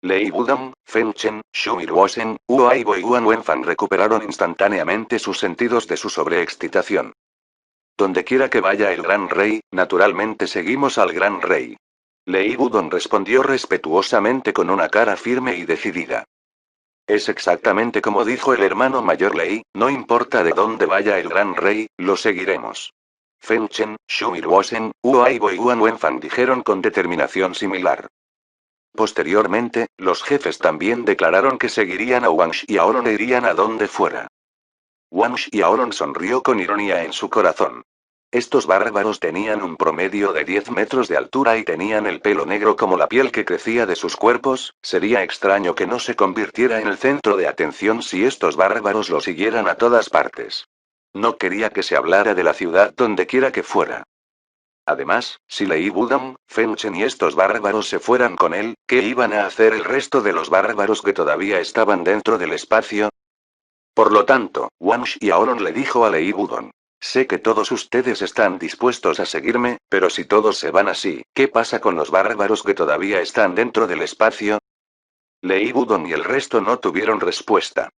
Lei Wudong, Feng Chen, Shu Luosen, Huo Aibo y Guan Wenfan recuperaron instantáneamente sus sentidos de su sobreexcitación. Donde quiera que vaya el gran rey, naturalmente seguimos al gran rey. Lei Wudong respondió respetuosamente con una cara firme y decidida. Es exactamente como dijo el hermano mayor Lei, no importa de dónde vaya el gran rey, lo seguiremos. Feng Chen, Shu Luosen, Huo Aibo y Guan Wenfan dijeron con determinación similar. Posteriormente, los jefes también declararon que seguirían a Wang Xiaolong e irían a donde fuera. Wang Xiaolong sonrió con ironía en su corazón. Estos bárbaros tenían un promedio de 10 metros de altura y tenían el pelo negro como la piel que crecía de sus cuerpos, sería extraño que no se convirtiera en el centro de atención si estos bárbaros lo siguieran a todas partes. No quería que se hablara de la ciudad donde quiera que fuera. Además, si Lei Wudong, Feng Chen y estos bárbaros se fueran con él, ¿qué iban a hacer el resto de los bárbaros que todavía estaban dentro del espacio? Por lo tanto, Wang Xiaolong le dijo a Lei Wudong. Sé que todos ustedes están dispuestos a seguirme, pero si todos se van así, ¿qué pasa con los bárbaros que todavía están dentro del espacio? Lei Wudong y el resto no tuvieron respuesta.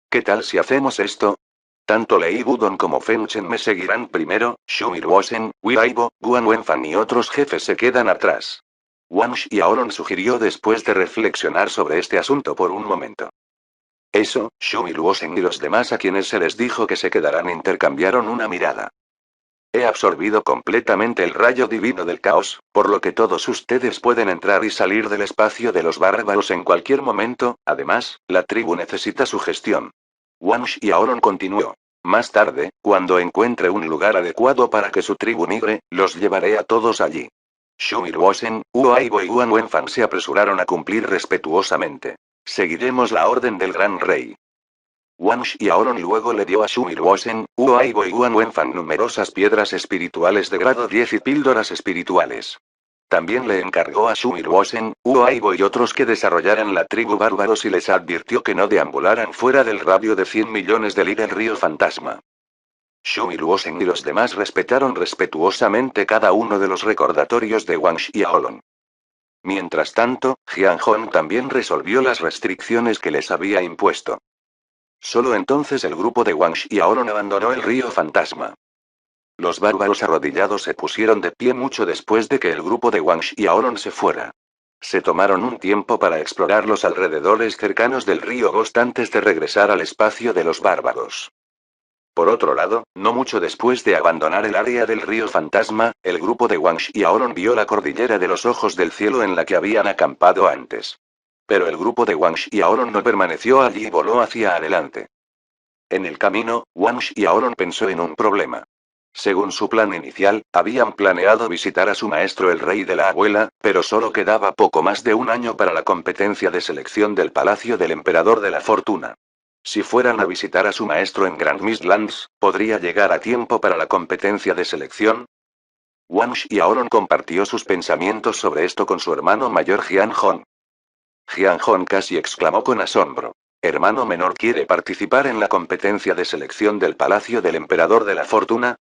¿Qué tal si hacemos esto? Tanto Lei Wudong como Feng Chen me seguirán primero, Shu Luosen, Wei Aibo, Guan Wenfan y otros jefes se quedan atrás. Wang Xiaolong sugirió después de reflexionar sobre este asunto por un momento. Eso, Shu Luosen y los demás a quienes se les dijo que se quedarán intercambiaron una mirada. He absorbido completamente el rayo divino del caos, por lo que todos ustedes pueden entrar y salir del espacio de los bárbaros en cualquier momento, además, la tribu necesita su gestión. Wang Xiaolong continuó. Más tarde, cuando encuentre un lugar adecuado para que su tribu migre, los llevaré a todos allí. Shu Luosen, Uaibo y Guan Wenfan se apresuraron a cumplir respetuosamente. Seguiremos la orden del gran rey. Wang Xiaolong luego le dio a Shu Luosen, Uaibo y Guan Wenfan numerosas piedras espirituales de grado 10 y píldoras espirituales. También le encargó a Shu Luosen, Uaibo y otros que desarrollaran la tribu bárbaros y les advirtió que no deambularan fuera del radio de 100 millones de li del río fantasma. Shu Luosen y los demás respetaron respetuosamente cada uno de los recordatorios de Wang Xiaolong. Mientras tanto, Jian Hong también resolvió las restricciones que les había impuesto. Solo entonces el grupo de Wang Xiaolong abandonó el río fantasma. Los bárbaros arrodillados se pusieron de pie mucho después de que el grupo de Wang Xiaolong se fuera. Se tomaron un tiempo para explorar los alrededores cercanos del río Ghost antes de regresar al espacio de los bárbaros. Por otro lado, no mucho después de abandonar el área del río fantasma, el grupo de Wang Xiaolong vio la cordillera de los ojos del cielo en la que habían acampado antes. Pero el grupo de Wang Xiaolong no permaneció allí y voló hacia adelante. En el camino, Wang Xiaolong pensó en un problema. Según su plan inicial, habían planeado visitar a su maestro el rey de la abuela, pero solo quedaba poco más de un año para la competencia de selección del palacio del emperador de la fortuna. Si fueran a visitar a su maestro en Grand Mistlands, ¿podría llegar a tiempo para la competencia de selección? Wang Xiaolong compartió sus pensamientos sobre esto con su hermano mayor Jian Hong. Jian Hong casi exclamó con asombro. ¿Hermano menor quiere participar en la competencia de selección del palacio del emperador de la fortuna?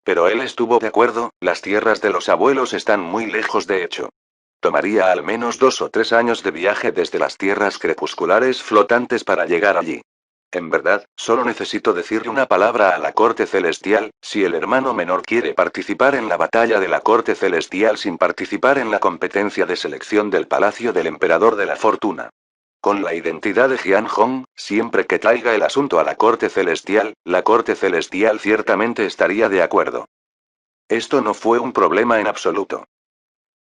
Pero él estuvo de acuerdo, las tierras de los abuelos están muy lejos de hecho. Tomaría al menos 2 o 3 años de viaje desde las tierras crepusculares flotantes para llegar allí. En verdad, solo necesito decirle una palabra a la corte celestial, si el hermano menor quiere participar en la batalla de la corte celestial sin participar en la competencia de selección del palacio del emperador de la fortuna. Con la identidad de Jian Hong, siempre que traiga el asunto a la corte celestial, la corte celestial ciertamente estaría de acuerdo. Esto no fue un problema en absoluto.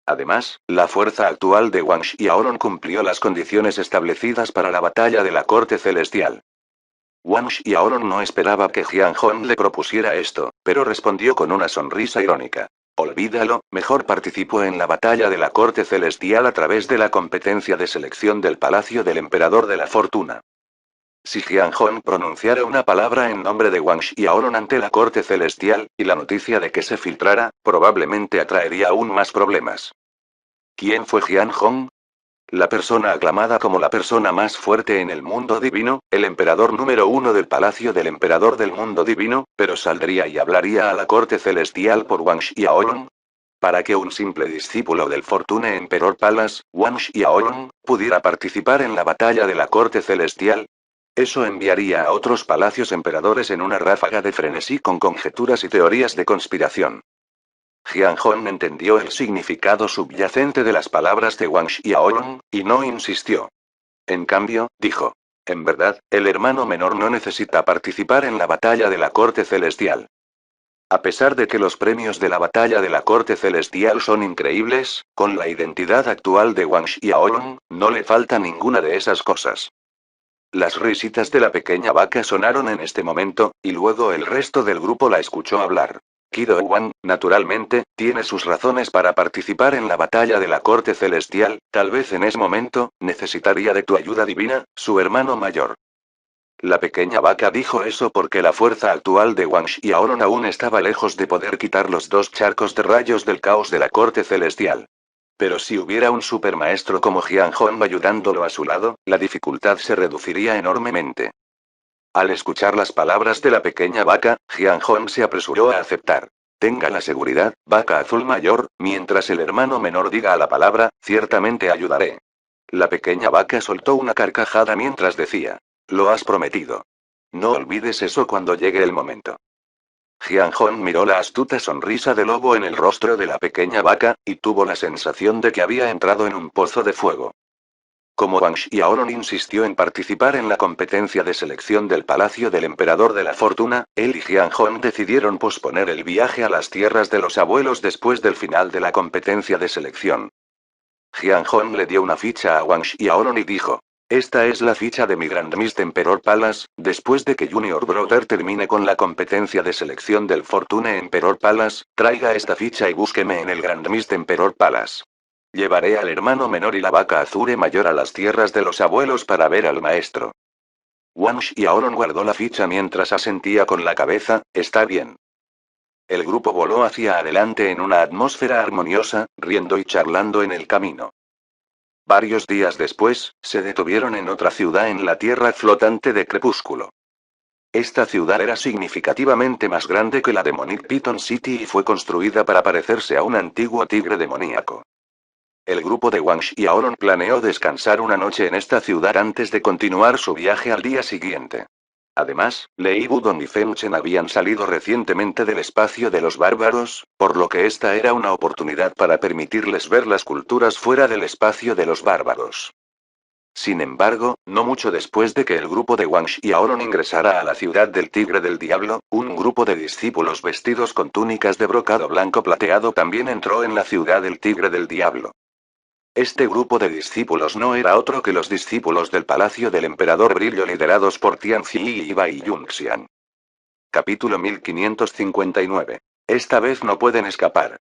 Además, la fuerza actual de Wang Xiaolong cumplió las condiciones establecidas para la batalla de la corte celestial. Wang Xiaolong no esperaba que Jian Hong le propusiera esto, pero respondió con una sonrisa irónica. Olvídalo, mejor participo en la batalla de la corte celestial a través de la competencia de selección del palacio del emperador de la fortuna. Si Jian Hong pronunciara una palabra en nombre de Wang Xiaolong ante la corte celestial, y la noticia de que se filtrara, probablemente atraería aún más problemas. ¿Quién fue Jian Hong? La persona aclamada como la persona más fuerte en el mundo divino, el emperador número 1 del palacio del emperador del mundo divino, pero saldría y hablaría a la corte celestial por Wang Xiaolong. Para que un simple discípulo del Fortune Emperor Palace, Wang Xiaolong, pudiera participar en la batalla de la corte celestial. Eso enviaría a otros palacios emperadores en una ráfaga de frenesí con conjeturas y teorías de conspiración. Jian Hong entendió el significado subyacente de las palabras de Wang Xiaolong, y no insistió. En cambio, dijo. En verdad, el hermano menor no necesita participar en la batalla de la corte celestial. A pesar de que los premios de la batalla de la corte celestial son increíbles, con la identidad actual de Wang Xiaolong, no le falta ninguna de esas cosas. Las risitas de la pequeña vaca sonaron en este momento, y luego el resto del grupo la escuchó hablar. Kido Wan, naturalmente, tiene sus razones para participar en la batalla de la corte celestial, tal vez en ese momento, necesitaría de tu ayuda divina, su hermano mayor. La pequeña vaca dijo eso porque la fuerza actual de Wang Xiaolong aún estaba lejos de poder quitar los 2 charcos de rayos del caos de la corte celestial. Pero si hubiera un supermaestro como Jian Hong ayudándolo a su lado, la dificultad se reduciría enormemente. Al escuchar las palabras de la pequeña vaca, Jian Hong se apresuró a aceptar. Tenga la seguridad, vaca azul mayor, mientras el hermano menor diga la palabra, ciertamente ayudaré. La pequeña vaca soltó una carcajada mientras decía. Lo has prometido. No olvides eso cuando llegue el momento. Jian Hong miró la astuta sonrisa de lobo en el rostro de la pequeña vaca, y tuvo la sensación de que había entrado en un pozo de fuego. Como Wang Xiaolong insistió en participar en la competencia de selección del palacio del emperador de la fortuna, él y Jian Hong decidieron posponer el viaje a las tierras de los abuelos después del final de la competencia de selección. Jian Hong le dio una ficha a Wang Xiaolong y dijo. Esta es la ficha de mi Grand Mist Emperor Palace. Después de que Junior Brother termine con la competencia de selección del Fortune Emperor Palace, traiga esta ficha y búsqueme en el Grand Mist Emperor Palace. Llevaré al hermano menor y la vaca azure mayor a las tierras de los abuelos para ver al maestro. Wang Xiaolong guardó la ficha mientras asentía con la cabeza. Está bien. El grupo voló hacia adelante en una atmósfera armoniosa, riendo y charlando en el camino. Varios días después, se detuvieron en otra ciudad en la tierra flotante de Crepúsculo. Esta ciudad era significativamente más grande que la de Monic Piton City y fue construida para parecerse a un antiguo tigre demoníaco. El grupo de Wang Xiaolong planeó descansar una noche en esta ciudad antes de continuar su viaje al día siguiente. Además, Lei Wudong y Feng Chen habían salido recientemente del espacio de los bárbaros, por lo que esta era una oportunidad para permitirles ver las culturas fuera del espacio de los bárbaros. Sin embargo, no mucho después de que el grupo de Wang Xiaolong ingresara a la ciudad del Tigre del Diablo, un grupo de discípulos vestidos con túnicas de brocado blanco plateado también entró en la ciudad del Tigre del Diablo. Este grupo de discípulos no era otro que los discípulos del Palacio del Emperador Brillo liderados por Tianzi y Bai Yunxian. Capítulo 1559. Esta vez no pueden escapar.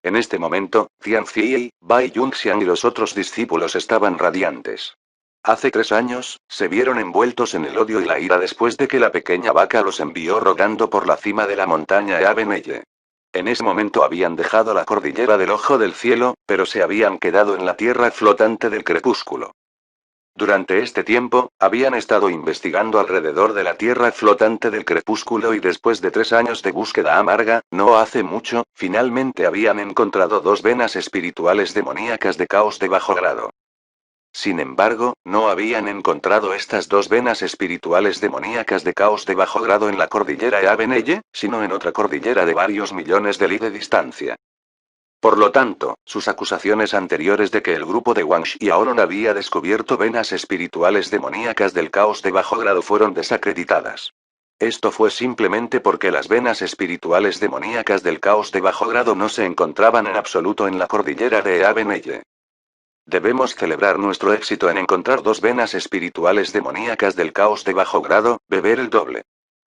En este momento, Tianzi, Bai Yunxian y los otros discípulos estaban radiantes. Hace 3 años, se vieron envueltos en el odio y la ira después de que la pequeña vaca los envió rodando por la cima de la montaña Eabenelle. En ese momento habían dejado la cordillera del Ojo del Cielo, pero se habían quedado en la tierra flotante del crepúsculo. Durante este tiempo, habían estado investigando alrededor de la tierra flotante del crepúsculo y después de 3 años de búsqueda amarga, no hace mucho, finalmente habían encontrado 2 venas espirituales demoníacas de caos de bajo grado. Sin embargo, no habían encontrado estas 2 venas espirituales demoníacas de caos de bajo grado en la cordillera Eabenelle, sino en otra cordillera de varios millones de li de distancia. Por lo tanto, sus acusaciones anteriores de que el grupo de Wang Xiaolong había descubierto venas espirituales demoníacas del caos de bajo grado fueron desacreditadas. Esto fue simplemente porque las venas espirituales demoníacas del caos de bajo grado no se encontraban en absoluto en la cordillera de Eabenelle. Debemos celebrar nuestro éxito en encontrar 2 venas espirituales demoníacas del caos de bajo grado, beber el doble.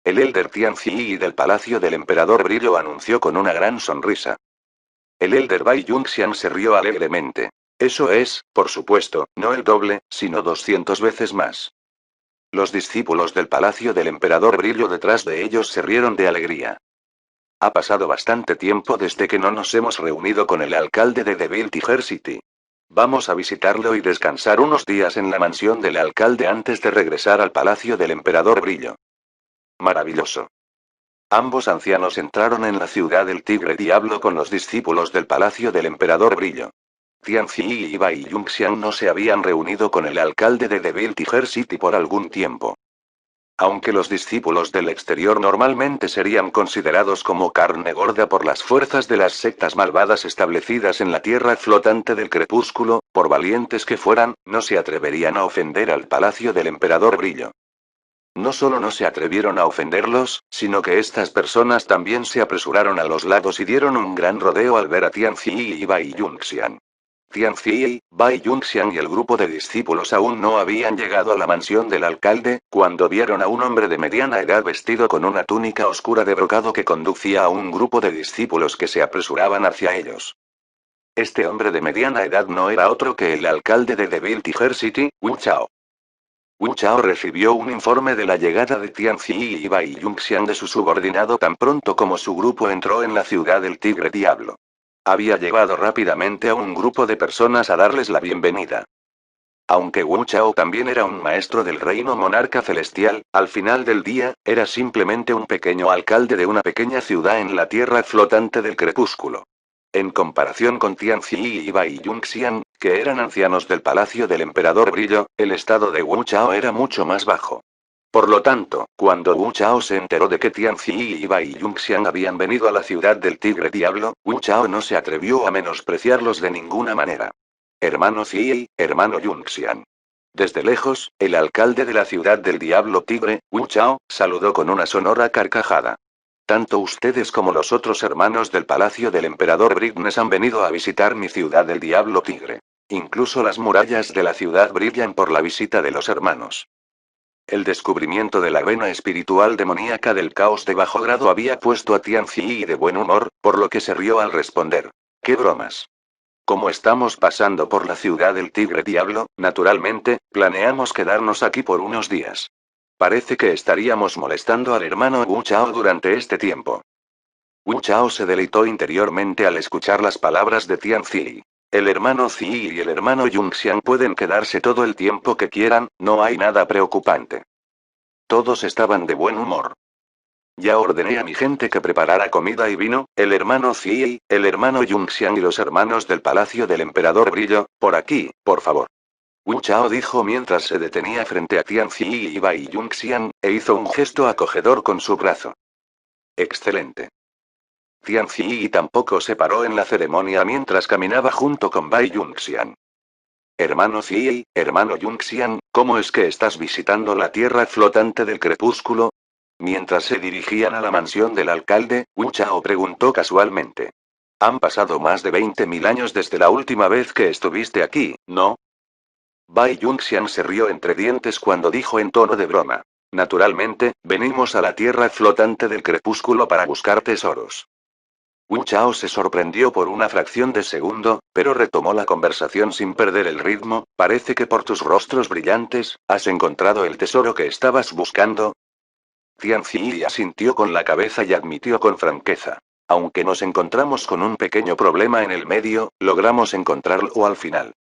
El Elder Tianzi del Palacio del Emperador Brillo anunció con una gran sonrisa. El Elder Bai Yunxian se rió alegremente. Eso es, por supuesto, no el doble, sino 200 veces más. Los discípulos del Palacio del Emperador Brillo detrás de ellos se rieron de alegría. Ha pasado bastante tiempo desde que no nos hemos reunido con el alcalde de Devil Tiger City. Vamos a visitarlo y descansar unos días en la mansión del alcalde antes de regresar al Palacio del Emperador Brillo. Maravilloso. Ambos ancianos entraron en la ciudad del Tigre Diablo con los discípulos del Palacio del Emperador Brillo. Tianzi y Bai Yunxian no se habían reunido con el alcalde de Devil Tiger City por algún tiempo. Aunque los discípulos del exterior normalmente serían considerados como carne gorda por las fuerzas de las sectas malvadas establecidas en la tierra flotante del crepúsculo, por valientes que fueran, no se atreverían a ofender al Palacio del Emperador Brillo. No solo no se atrevieron a ofenderlos, sino que estas personas también se apresuraron a los lados y dieron un gran rodeo al ver a Tianzi y Bai Yunxian. Tianzi, Bai Yunxian y el grupo de discípulos aún no habían llegado a la mansión del alcalde, cuando vieron a un hombre de mediana edad vestido con una túnica oscura de brocado que conducía a un grupo de discípulos que se apresuraban hacia ellos. Este hombre de mediana edad no era otro que el alcalde de Devil Tiger City, Wu Chao. Wu Chao recibió un informe de la llegada de Tianzi y Bai Yunxian de su subordinado tan pronto como su grupo entró en la ciudad del Tigre Diablo. Había llevado rápidamente a un grupo de personas a darles la bienvenida. Aunque Wu Chao también era un maestro del reino monarca celestial, al final del día, era simplemente un pequeño alcalde de una pequeña ciudad en la tierra flotante del crepúsculo. En comparación con Tianzi y Bai Yunxian, que eran ancianos del Palacio del Emperador Brillo, el estado de Wu Chao era mucho más bajo. Por lo tanto, cuando Wu Chao se enteró de que Tianzi y Bai Yunxian habían venido a la ciudad del Tigre Diablo, Wu Chao no se atrevió a menospreciarlos de ninguna manera. Hermano Zi, hermano Yunxian. Desde lejos, el alcalde de la ciudad del Diablo Tigre, Wu Chao, saludó con una sonora carcajada. Tanto ustedes como los otros hermanos del Palacio del Emperador Brignes han venido a visitar mi ciudad del Diablo Tigre. Incluso las murallas de la ciudad brillan por la visita de los hermanos. El descubrimiento de la vena espiritual demoníaca del caos de bajo grado había puesto a Tianzi de buen humor, por lo que se rió al responder. ¡Qué bromas! Como estamos pasando por la ciudad del Tigre Diablo, naturalmente, planeamos quedarnos aquí por unos días. Parece que estaríamos molestando al hermano Wu Chao durante este tiempo. Wu Chao se deleitó interiormente al escuchar las palabras de Tianzi. El hermano Zi y el hermano Yunxian pueden quedarse todo el tiempo que quieran, no hay nada preocupante. Todos estaban de buen humor. Ya ordené a mi gente que preparara comida y vino, el hermano Zi, el hermano Yunxian y los hermanos del palacio del emperador Brillo, por aquí, por favor. Wu Chao dijo mientras se detenía frente a Tianzi y Bai Yunxian, e hizo un gesto acogedor con su brazo. Excelente. Tianzi tampoco se paró en la ceremonia mientras caminaba junto con Bai Yunxian. Hermano Zi, hermano Yunxian, ¿cómo es que estás visitando la tierra flotante del crepúsculo? Mientras se dirigían a la mansión del alcalde, Wu Chao preguntó casualmente. Han pasado más de 20.000 años desde la última vez que estuviste aquí, ¿no? Bai Yunxian se rió entre dientes cuando dijo en tono de broma. Naturalmente, venimos a la tierra flotante del crepúsculo para buscar tesoros. Wu Chao se sorprendió por una fracción de segundo, pero retomó la conversación sin perder el ritmo. Parece que por tus rostros brillantes, ¿has encontrado el tesoro que estabas buscando? Tianzi asintió con la cabeza y admitió con franqueza. Aunque nos encontramos con un pequeño problema en el medio, logramos encontrarlo al final.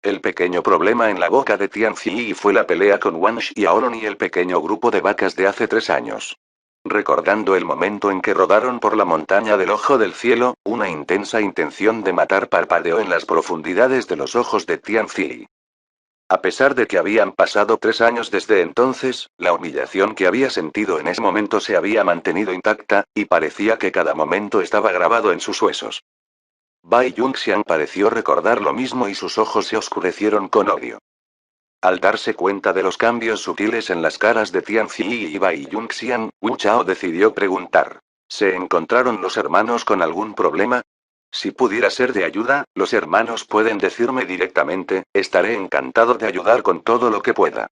El pequeño problema en la boca de Tianzi fue la pelea con Wang Xiaolong y el pequeño grupo de vacas de hace 3 años. Recordando el momento en que rodaron por la montaña del ojo del cielo, una intensa intención de matar parpadeó en las profundidades de los ojos de Tianzi. A pesar de que habían pasado 3 años desde entonces, la humillación que había sentido en ese momento se había mantenido intacta, y parecía que cada momento estaba grabado en sus huesos. Bai Yunxian pareció recordar lo mismo y sus ojos se oscurecieron con odio. Al darse cuenta de los cambios sutiles en las caras de Tianzi y Bai Yunxian, Wu Chao decidió preguntar. ¿Se encontraron los hermanos con algún problema? Si pudiera ser de ayuda, los hermanos pueden decirme directamente, estaré encantado de ayudar con todo lo que pueda.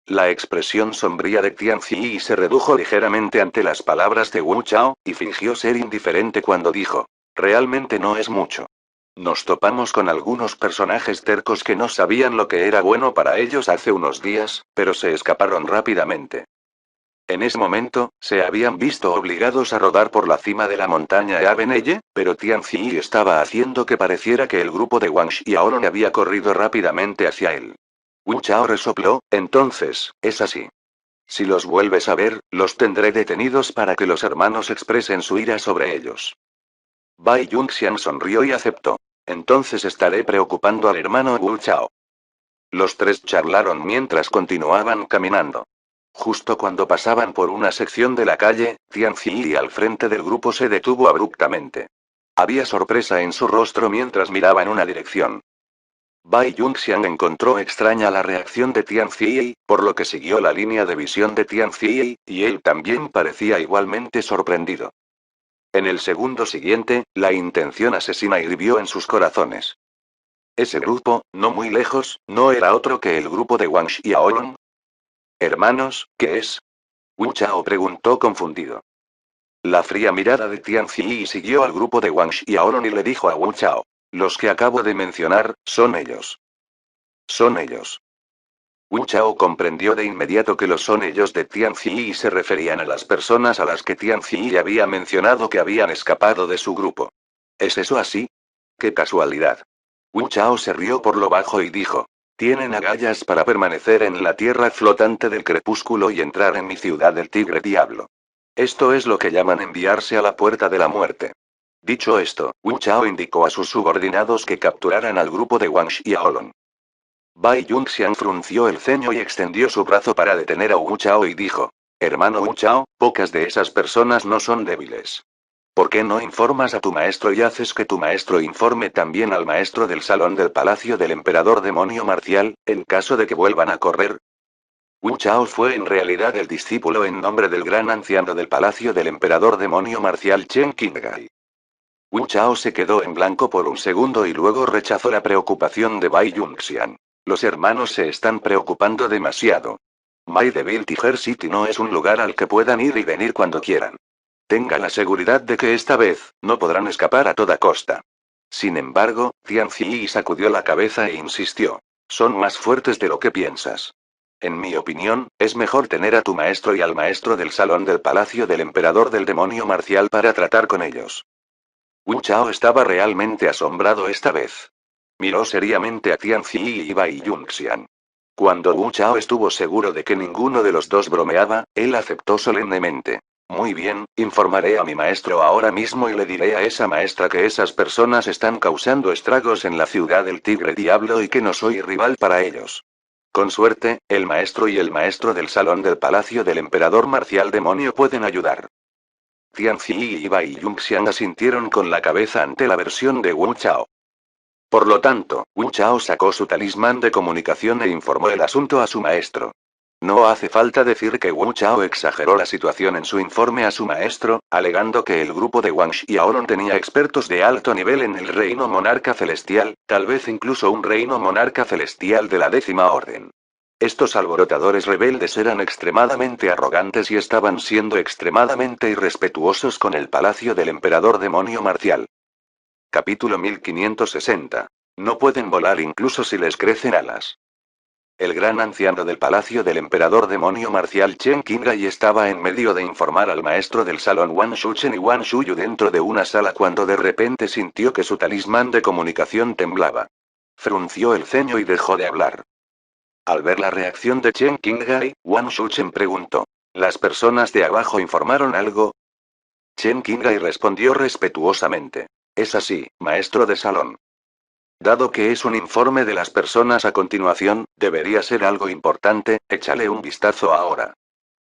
La expresión sombría de Tianzi se redujo ligeramente ante las palabras de Wu Chao, y fingió ser indiferente cuando dijo. Realmente no es mucho. Nos topamos con algunos personajes tercos que no sabían lo que era bueno para ellos hace unos días, pero se escaparon rápidamente. En ese momento, se habían visto obligados a rodar por la cima de la montaña Eabenelle, pero Tianzi estaba haciendo que pareciera que el grupo de Wang Xiaolong había corrido rápidamente hacia él. Wu Chao resopló, entonces, es así. Si los vuelves a ver, los tendré detenidos para que los hermanos expresen su ira sobre ellos. Bai Yunxian sonrió y aceptó. Entonces estaré preocupando al hermano Wu Chao. Los tres charlaron mientras continuaban caminando. Justo cuando pasaban por una sección de la calle, Tianzi al frente del grupo se detuvo abruptamente. Había sorpresa en su rostro mientras miraba en una dirección. Bai Yunxian encontró extraña la reacción de Tianzi, por lo que siguió la línea de visión de Tianzi, y él también parecía igualmente sorprendido. En el segundo siguiente, la intención asesina hirvió en sus corazones. Ese grupo, no muy lejos, ¿no era otro que el grupo de Wang Xiaolong? Hermanos, ¿qué es? Wu Chao preguntó confundido. La fría mirada de Tianzi siguió al grupo de Wang Xiaolong y le dijo a Wu Chao. Los que acabo de mencionar, son ellos. Son ellos. Wu Chao comprendió de inmediato que los son ellos de Tianzi se referían a las personas a las que Tianzi había mencionado que habían escapado de su grupo. ¿Es eso así? ¡Qué casualidad! Wu Chao se rió por lo bajo y dijo. Tienen agallas para permanecer en la tierra flotante del crepúsculo y entrar en mi ciudad del Tigre Diablo. Esto es lo que llaman enviarse a la puerta de la muerte. Dicho esto, Wu Chao indicó a sus subordinados que capturaran al grupo de Wang Xiaolong. Bai Yunxian frunció el ceño y extendió su brazo para detener a Wu Chao y dijo. Hermano Wu Chao, pocas de esas personas no son débiles. ¿Por qué no informas a tu maestro y haces que tu maestro informe también al maestro del salón del palacio del emperador demonio marcial, en caso de que vuelvan a correr? Wu Chao fue en realidad el discípulo en nombre del gran anciano del palacio del emperador demonio marcial Chen Qinghai. Wu Chao se quedó en blanco por un segundo y luego rechazó la preocupación de Bai Yunxian. Los hermanos se están preocupando demasiado. My Devil Tiger City no es un lugar al que puedan ir y venir cuando quieran. Tenga la seguridad de que esta vez, no podrán escapar a toda costa. Sin embargo, Tian Ziyi sacudió la cabeza e insistió. Son más fuertes de lo que piensas. En mi opinión, es mejor tener a tu maestro y al maestro del salón del palacio del emperador del demonio marcial para tratar con ellos. Wu Chao estaba realmente asombrado esta vez. Miró seriamente a Tian Ziyi y Bai Yunxian. Cuando Wu Chao estuvo seguro de que ninguno de los dos bromeaba, él aceptó solemnemente. Muy bien, informaré a mi maestro ahora mismo y le diré a esa maestra que esas personas están causando estragos en la ciudad del Tigre Diablo y que no soy rival para ellos. Con suerte, el maestro y el maestro del salón del palacio del emperador marcial demonio pueden ayudar. Tianzi y Bai Yunxian asintieron con la cabeza ante la versión de Wu Chao. Por lo tanto, Wu Chao sacó su talismán de comunicación e informó el asunto a su maestro. No hace falta decir que Wu Chao exageró la situación en su informe a su maestro, alegando que el grupo de Wang Xiaolong tenía expertos de alto nivel en el reino monarca celestial, tal vez incluso un reino monarca celestial de la 10ª orden. Estos alborotadores rebeldes eran extremadamente arrogantes y estaban siendo extremadamente irrespetuosos con el palacio del emperador demonio marcial. Capítulo 1560. No pueden volar incluso si les crecen alas. El gran anciano del palacio del emperador demonio marcial Chen Qinghai estaba en medio de informar al maestro del salón Wan Shuchen y Wan Shuyu dentro de una sala cuando de repente sintió que su talismán de comunicación temblaba. Frunció el ceño y dejó de hablar. Al ver la reacción de Chen Qinghai, Wan Shuchen preguntó. ¿Las personas de abajo informaron algo? Chen Qinghai respondió respetuosamente. Es así, maestro de salón. Dado que es un informe de las personas a continuación, debería ser algo importante, échale un vistazo ahora.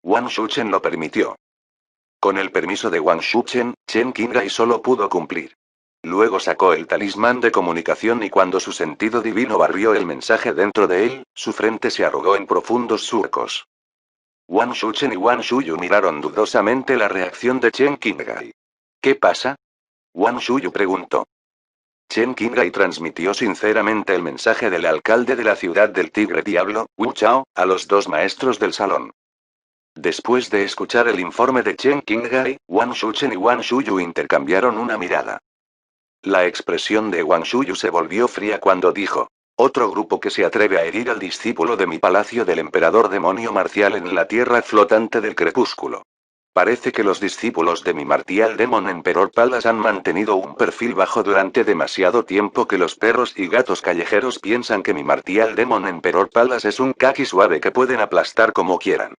Wang Shuchen lo permitió. Con el permiso de Wang Shuchen, Chen Qinghai solo pudo cumplir. Luego sacó el talismán de comunicación y cuando su sentido divino barrió el mensaje dentro de él, su frente se arrugó en profundos surcos. Wang Shuchen y Wang Shuyu miraron dudosamente la reacción de Chen Qinghai. ¿Qué pasa? Wang Shuyu preguntó. Chen Qinghai transmitió sinceramente el mensaje del alcalde de la ciudad del Tigre Diablo, Wu Chao, a los dos maestros del salón. Después de escuchar el informe de Chen Qinghai, Wang Shuchen y Wang Shuyu intercambiaron una mirada. La expresión de Wang Shuyu se volvió fría cuando dijo: otro grupo que se atreve a herir al discípulo de mi palacio del emperador demonio marcial en la tierra flotante del crepúsculo. Parece que los discípulos de mi martial Demon Emperor Palace han mantenido un perfil bajo durante demasiado tiempo que los perros y gatos callejeros piensan que mi martial Demon Emperor Palace es un kaki suave que pueden aplastar como quieran.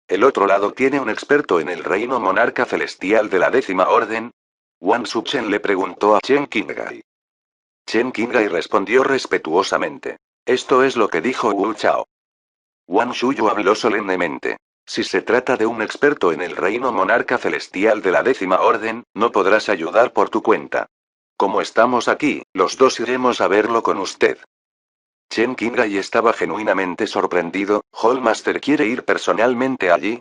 El otro lado tiene un experto en el reino monarca celestial de la 10ª orden. Wang Shuchen le preguntó a Chen Qinghai. Chen Qinghai respondió respetuosamente. Esto es lo que dijo Wu Chao. Wang Shuyu habló solemnemente. Si se trata de un experto en el reino monarca celestial de la 10ª orden, no podrás ayudar por tu cuenta. Como estamos aquí, los dos iremos a verlo con usted. Chen Qinghai estaba genuinamente sorprendido. ¿Hallmaster quiere ir personalmente allí?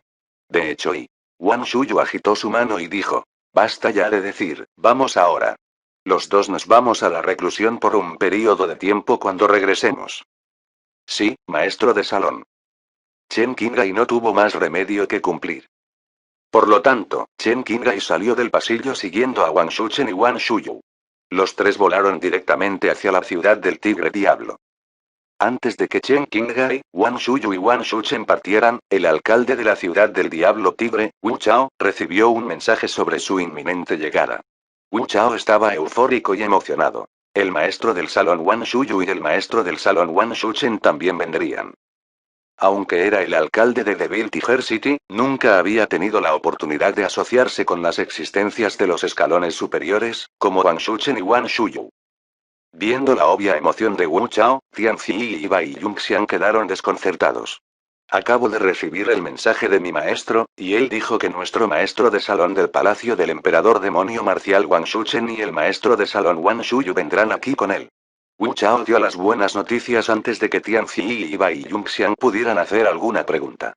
De hecho, Wang Shuyu agitó su mano y dijo. Basta ya de decir, vamos ahora. Los dos nos vamos a la reclusión por un período de tiempo cuando regresemos. Sí, maestro de salón. Chen Qinghai no tuvo más remedio que cumplir. Por lo tanto, Chen Qinghai salió del pasillo siguiendo a Wang Shuchen y Wang Shuyu. Los tres volaron directamente hacia la ciudad del Tigre Diablo. Antes de que Chen Qinghai, Wang Shuyu y Wang Shuchen partieran, el alcalde de la ciudad del Diablo Tigre, Wu Chao, recibió un mensaje sobre su inminente llegada. Wu Chao estaba eufórico y emocionado. El maestro del salón Wang Shuyu y el maestro del salón Wang Shuchen también vendrían. Aunque era el alcalde de Devil Tiger City, nunca había tenido la oportunidad de asociarse con las existencias de los escalones superiores, como Wang Shuchen y Wang Shuyu. Viendo la obvia emoción de Wu Chao, Tian Ziyi y Bai Yunxian quedaron desconcertados. Acabo de recibir el mensaje de mi maestro, y él dijo que nuestro maestro de salón del palacio del emperador demonio marcial Wang Shuchen y el maestro de salón Wang Shuyu vendrán aquí con él. Wu Chao dio las buenas noticias antes de que Tian Ziyi y Bai Yunxian pudieran hacer alguna pregunta.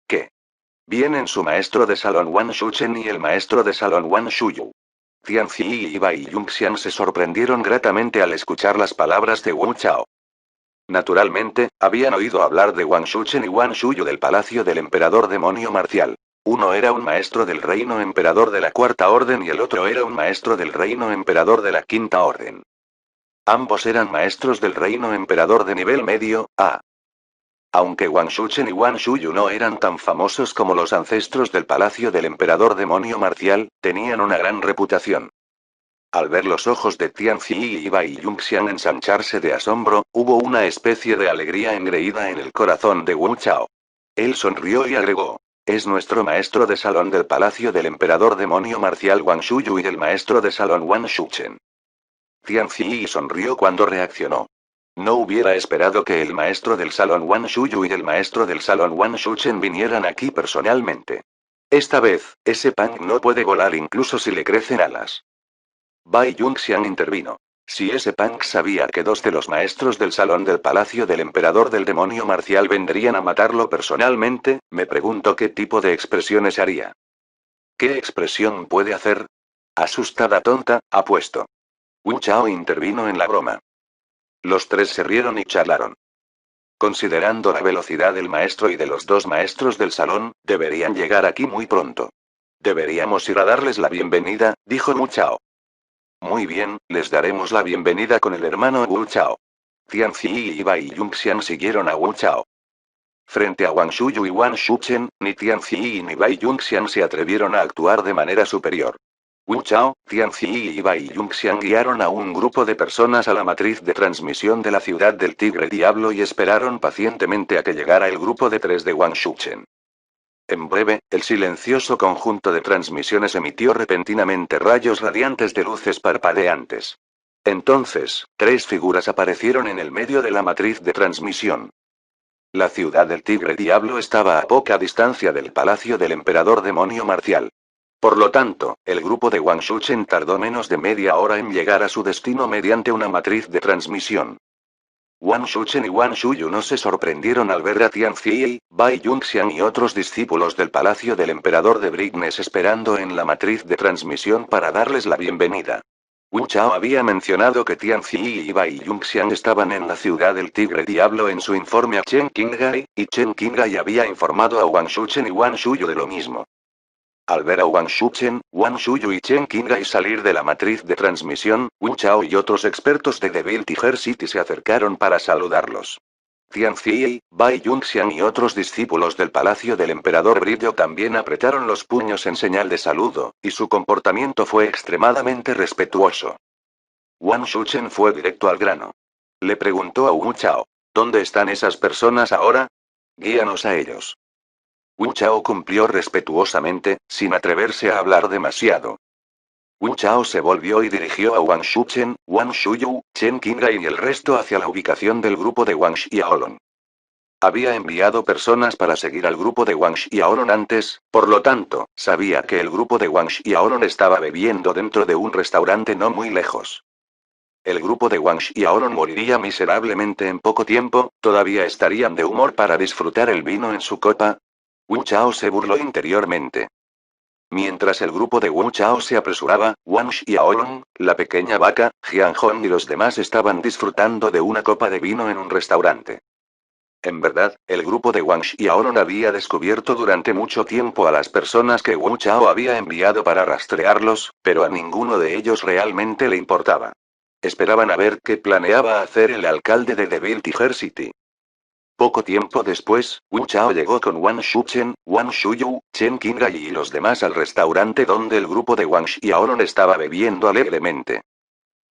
¿Qué? Vienen su maestro de salón Wang Shuchen y el maestro de salón Wang Shuyu. Tian Zi y Bai Yunxian se sorprendieron gratamente al escuchar las palabras de Wu Chao. Naturalmente, habían oído hablar de Wang Shuchen y Wang Shuyu del palacio del emperador demonio marcial. Uno era un maestro del reino emperador de la Cuarta Orden y el otro era un maestro del reino emperador de la Quinta Orden. Ambos eran maestros del reino emperador de nivel medio, A. Aunque Wang Shuchen y Wang Shuyu no eran tan famosos como los ancestros del palacio del emperador demonio marcial, tenían una gran reputación. Al ver los ojos de Tian Zi y Bai Yunxian ensancharse de asombro, hubo una especie de alegría engreída en el corazón de Wu Chao. Él sonrió y agregó: es nuestro maestro de salón del palacio del emperador demonio marcial Wang Shuyu y el maestro de salón Wang Shuchen. Tian Zi sonrió cuando reaccionó. No hubiera esperado que el maestro del salón Wang Shuyu y el maestro del salón Wang Shuchen vinieran aquí personalmente. Esta vez, ese Pang no puede volar incluso si le crecen alas. Bai Yunxian intervino. Si ese Pang sabía que dos de los maestros del salón del palacio del emperador del demonio marcial vendrían a matarlo personalmente, me pregunto qué tipo de expresiones haría. ¿Qué expresión puede hacer? Asustada tonta, apuesto. Wu Chao intervino en la broma. Los tres se rieron y charlaron. Considerando la velocidad del maestro y de los dos maestros del salón, deberían llegar aquí muy pronto. Deberíamos ir a darles la bienvenida, dijo Wu Chao. Muy bien, les daremos la bienvenida con el hermano Wu Chao. Tian Zi y Bai Yunxian siguieron a Wu Chao. Frente a Wang Shuyu y Wang Shuchen, ni Tian Zi ni Bai Yunxian se atrevieron a actuar de manera superior. Wu Chao, Tian Zi y Bai Yunxian guiaron a un grupo de personas a la matriz de transmisión de la ciudad del Tigre Diablo y esperaron pacientemente a que llegara el grupo de tres de Wang Shuchen. En breve, el silencioso conjunto de transmisiones emitió repentinamente rayos radiantes de luces parpadeantes. Entonces, tres figuras aparecieron en el medio de la matriz de transmisión. La ciudad del Tigre Diablo estaba a poca distancia del palacio del emperador demonio marcial. Por lo tanto, el grupo de Wang Shuchen tardó menos de media hora en llegar a su destino mediante una matriz de transmisión. Wang Shuchen y Wang Shuyu no se sorprendieron al ver a Tian Zi, Bai Yunxian y otros discípulos del palacio del emperador de Brignes esperando en la matriz de transmisión para darles la bienvenida. Wu Chao había mencionado que Tian Zi y Bai Yunxian estaban en la ciudad del Tigre Diablo en su informe a Chen Qinghai, y Chen Qinghai había informado a Wang Shuchen y Wang Shuyu de lo mismo. Al ver a Wang Shuchen, Wang Shuyu y Chen Qinghai salir de la matriz de transmisión, Wu Chao y otros expertos de Devil Tiger City se acercaron para saludarlos. Tian Zi, Bai Yunxian y otros discípulos del palacio del emperador Brillo también apretaron los puños en señal de saludo, y su comportamiento fue extremadamente respetuoso. Wang Shuchen fue directo al grano. Le preguntó a Wu Chao: ¿dónde están esas personas ahora? Guíanos a ellos. Wu Chao cumplió respetuosamente, sin atreverse a hablar demasiado. Wu Chao se volvió y dirigió a Wang Shuchen, Wang Shuyu, Chen Qinghai y el resto hacia la ubicación del grupo de Wang Xiaolong. Había enviado personas para seguir al grupo de Wang Xiaolong antes, por lo tanto, sabía que el grupo de Wang Xiaolong estaba bebiendo dentro de un restaurante no muy lejos. El grupo de Wang Xiaolong moriría miserablemente en poco tiempo, todavía estarían de humor para disfrutar el vino en su copa. Wu Chao se burló interiormente. Mientras el grupo de Wu Chao se apresuraba, Wang Xiaolong, la pequeña vaca, Jian Hong y los demás estaban disfrutando de una copa de vino en un restaurante. En verdad, el grupo de Wang Xiaolong había descubierto durante mucho tiempo a las personas que Wu Chao había enviado para rastrearlos, pero a ninguno de ellos realmente le importaba. Esperaban a ver qué planeaba hacer el alcalde de Devil Tiger City. Poco tiempo después, Wu Chao llegó con Wang Shuchen, Wang Shuyu, Chen Qinghai y los demás al restaurante donde el grupo de Wang Xiaolong estaba bebiendo alegremente.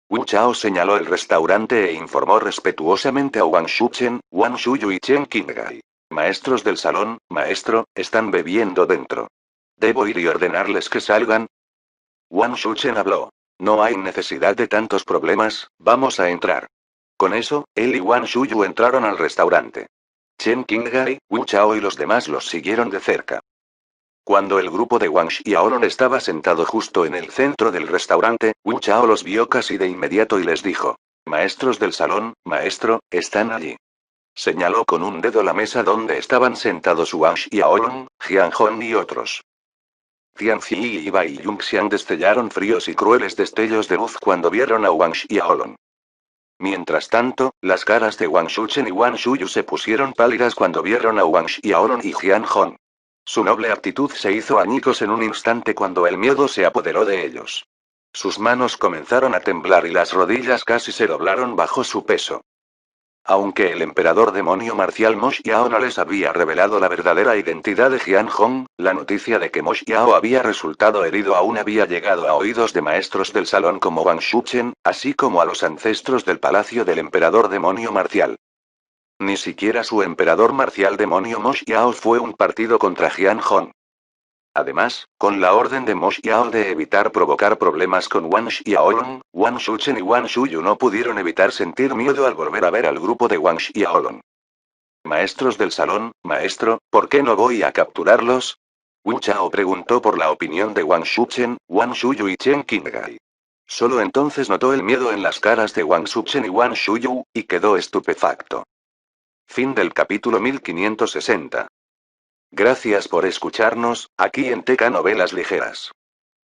Wu Chao señaló el restaurante e informó respetuosamente a Wang Shuchen, Wang Shuyu y Chen Qinghai. Maestros del salón, maestro, están bebiendo dentro. ¿Debo ir y ordenarles que salgan? Wang Shuchen habló. No hay necesidad de tantos problemas, vamos a entrar. Con eso, él y Wang Shuyu entraron al restaurante. Chen Qinghai, Wu Chao y los demás los siguieron de cerca. Cuando el grupo de Wang Xiaolong estaba sentado justo en el centro del restaurante, Wu Chao los vio casi de inmediato y les dijo: maestros del salón, maestro, están allí. Señaló con un dedo la mesa donde estaban sentados Wang Xiaolong, Jian Hong y otros. Tianzi y Bai Yunxian destellaron fríos y crueles destellos de luz cuando vieron a Wang Xiaolong. Mientras tanto, las caras de Wang Shuchen y Wang Shuyu se pusieron pálidas cuando vieron a Wang Xiaolong y Jian Hong. Su noble actitud se hizo añicos en un instante cuando el miedo se apoderó de ellos. Sus manos comenzaron a temblar y las rodillas casi se doblaron bajo su peso. Aunque el emperador demonio marcial Mo Xiao no les había revelado la verdadera identidad de Jian Hong, la noticia de que Mo Xiao había resultado herido aún había llegado a oídos de maestros del salón como Wang Shuchen, así como a los ancestros del palacio del emperador demonio marcial. Ni siquiera su emperador marcial demonio Mo Xiao fue un partido contra Jian Hong. Además, con la orden de Mo Xiao de evitar provocar problemas con Wang Xiaolong, Wang Shuchen y Wang Shuyu no pudieron evitar sentir miedo al volver a ver al grupo de Wang Xiaolong. Maestros del salón, maestro, ¿por qué no voy a capturarlos? Wu Chao preguntó por la opinión de Wang Shuchen, Wang Shuyu y Chen Qinghai. Solo entonces notó el miedo en las caras de Wang Shuchen y Wang Shuyu, y quedó estupefacto. Fin del capítulo 1560. Gracias por escucharnos, aquí en Teca Novelas Ligeras.